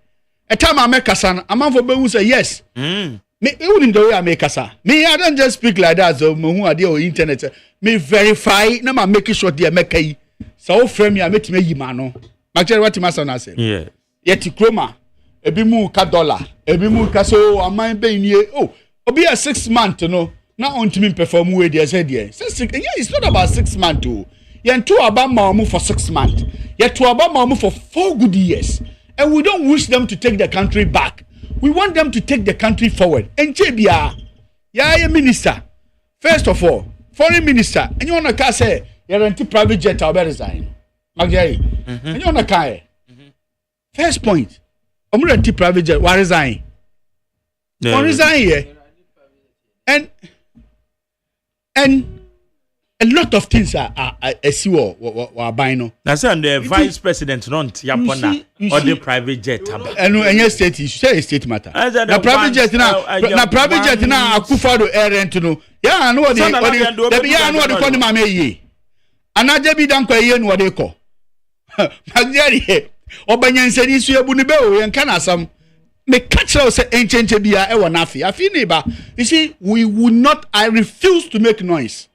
Speaker 12: e time I make kasa amanfo behu say yes me even in the way I make kasa me I don't just speak like that so who are there on internet me verify na ma make sure they make yi so frame ya make me yi ma no Macjerry what you na say
Speaker 6: yeah
Speaker 12: yeti kroma ebi mu ka dollar ebi mu ka so aman be nie oh obi a 6 month no na ontimi perform we dey say there yeah it's not about 6 months oh yen to Obama for 6 months. Yet to Obama for 4 good years. And we don't wish them to take the country back. We want them to take the country forward. And JBA, yeah, minister. First of all, foreign minister, and you want to say you're anti private jet or resign. Magari. And you want to first point. I'm anti private jet, why resign? Why resign here? And a lot of things are buying.
Speaker 6: That's on the vice president not Yapona or the private jet.
Speaker 12: And yes, state you say state matter. The private jet now, private jet now. Akufado air rent no. Yeah, I know what they. Yeah, I know what they call them. Ame and I just be done kwa ye no what they call. Magari. Obanyanse ni su ebu ni be o yen kana sam. Me catch us say enchenche bia e wona afi. Afi neighbor. You see, we will not. I refuse to make noise.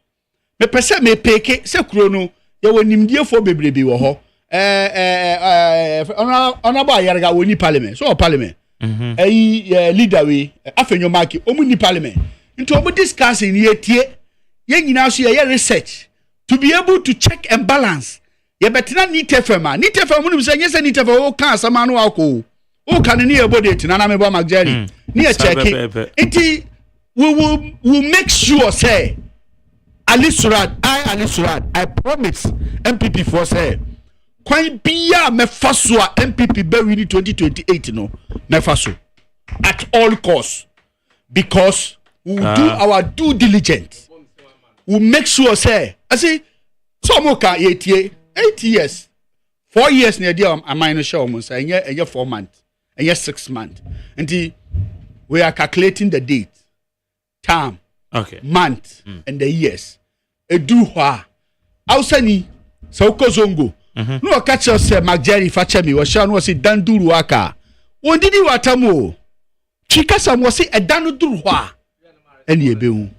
Speaker 12: Me pese me peke se kuro no ye wonimdie fo bebrebe wo ho ona ba yarga woni parliament so parliament leader we afenyo market omuni parliament into omo discussing ye tie ye nyina so ye research to be able to check and balance ye betina need FM nim se nyese need FM o kan asama no akọ o kan ni ebode tina na me ba magjeri ni e check it we will make sure say Ali Surad, I promise MPP for say, Kwan biya me faswa MPP be win 2028 no, me faso at all costs because we will do our due diligence. We will make sure say, I say, some ka 8 years, 4 years near there. I might show almost say, and 4 months, and 6 months, and we are calculating the date, time, month, and the years. Edu hwa ausani sauko zongo no catch us say Magjeri fachemi wo sha no say danduru aka wondidi watamu chika sam wo say edanu duru hwa eni ebehu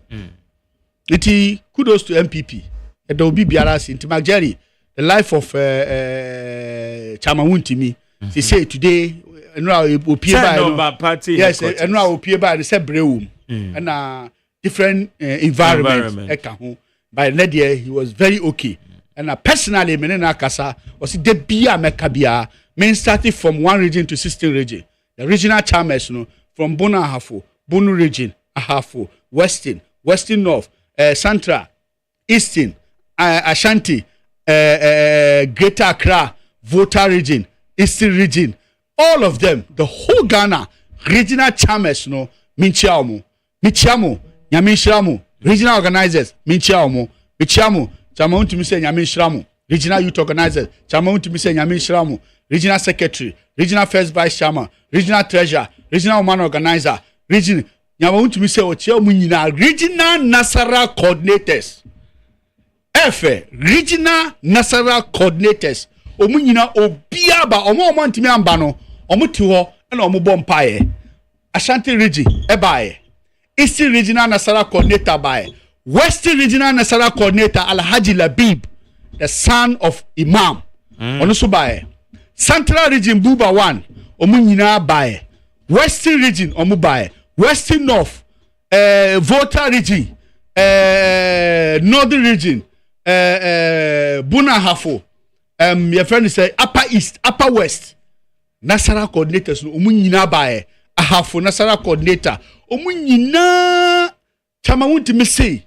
Speaker 12: iti kudos to MPP edo obi biara si nti Magjeri the life of Chama Wuntimi they say today no opie by yes no opie by they say brewu and different environment eka ho. By Nadia, he was very okay. And personally, Menena Kasa was the Bia Mekabia, main starting from 1 region to 16 region. The regional chairman, from Bona Ahafo, Bunu region, Ahafo, Western North, Central, Eastern, Ashanti, Greater Accra, Volta region, Eastern region, all of them, the whole Ghana, regional chairman, Michiamo, Nyamishramu, regional organizers, Michiamo, Chama Wuntimi say Nyamishramu, regional youth organizers, Chama Wuntimi say Nyamishramu, regional secretary, regional first vice chairman, regional treasurer, regional woman organizer, regional Chama Wuntimi say Ochia Munyina, regional Nasara coordinators. Regional Nasara coordinators. Omunyina obiaba omo ntimi amba no, omo ti ho na omo bompae. Ashanti region ebae. Eastern Regional Nasara Coordinator by Western Regional Nasara Coordinator Alhaji Labib, the son of Imam. Onusu by Central Region Buba 1, Omunyina by Western Region Omubai, Western North, Volta Region, Northern Region, Buna Hafo, your friend say Upper East, Upper West, Nasara Coordinators Omunyina by Ahafo Nasara Coordinator. Omunyina Chama Wuntimi say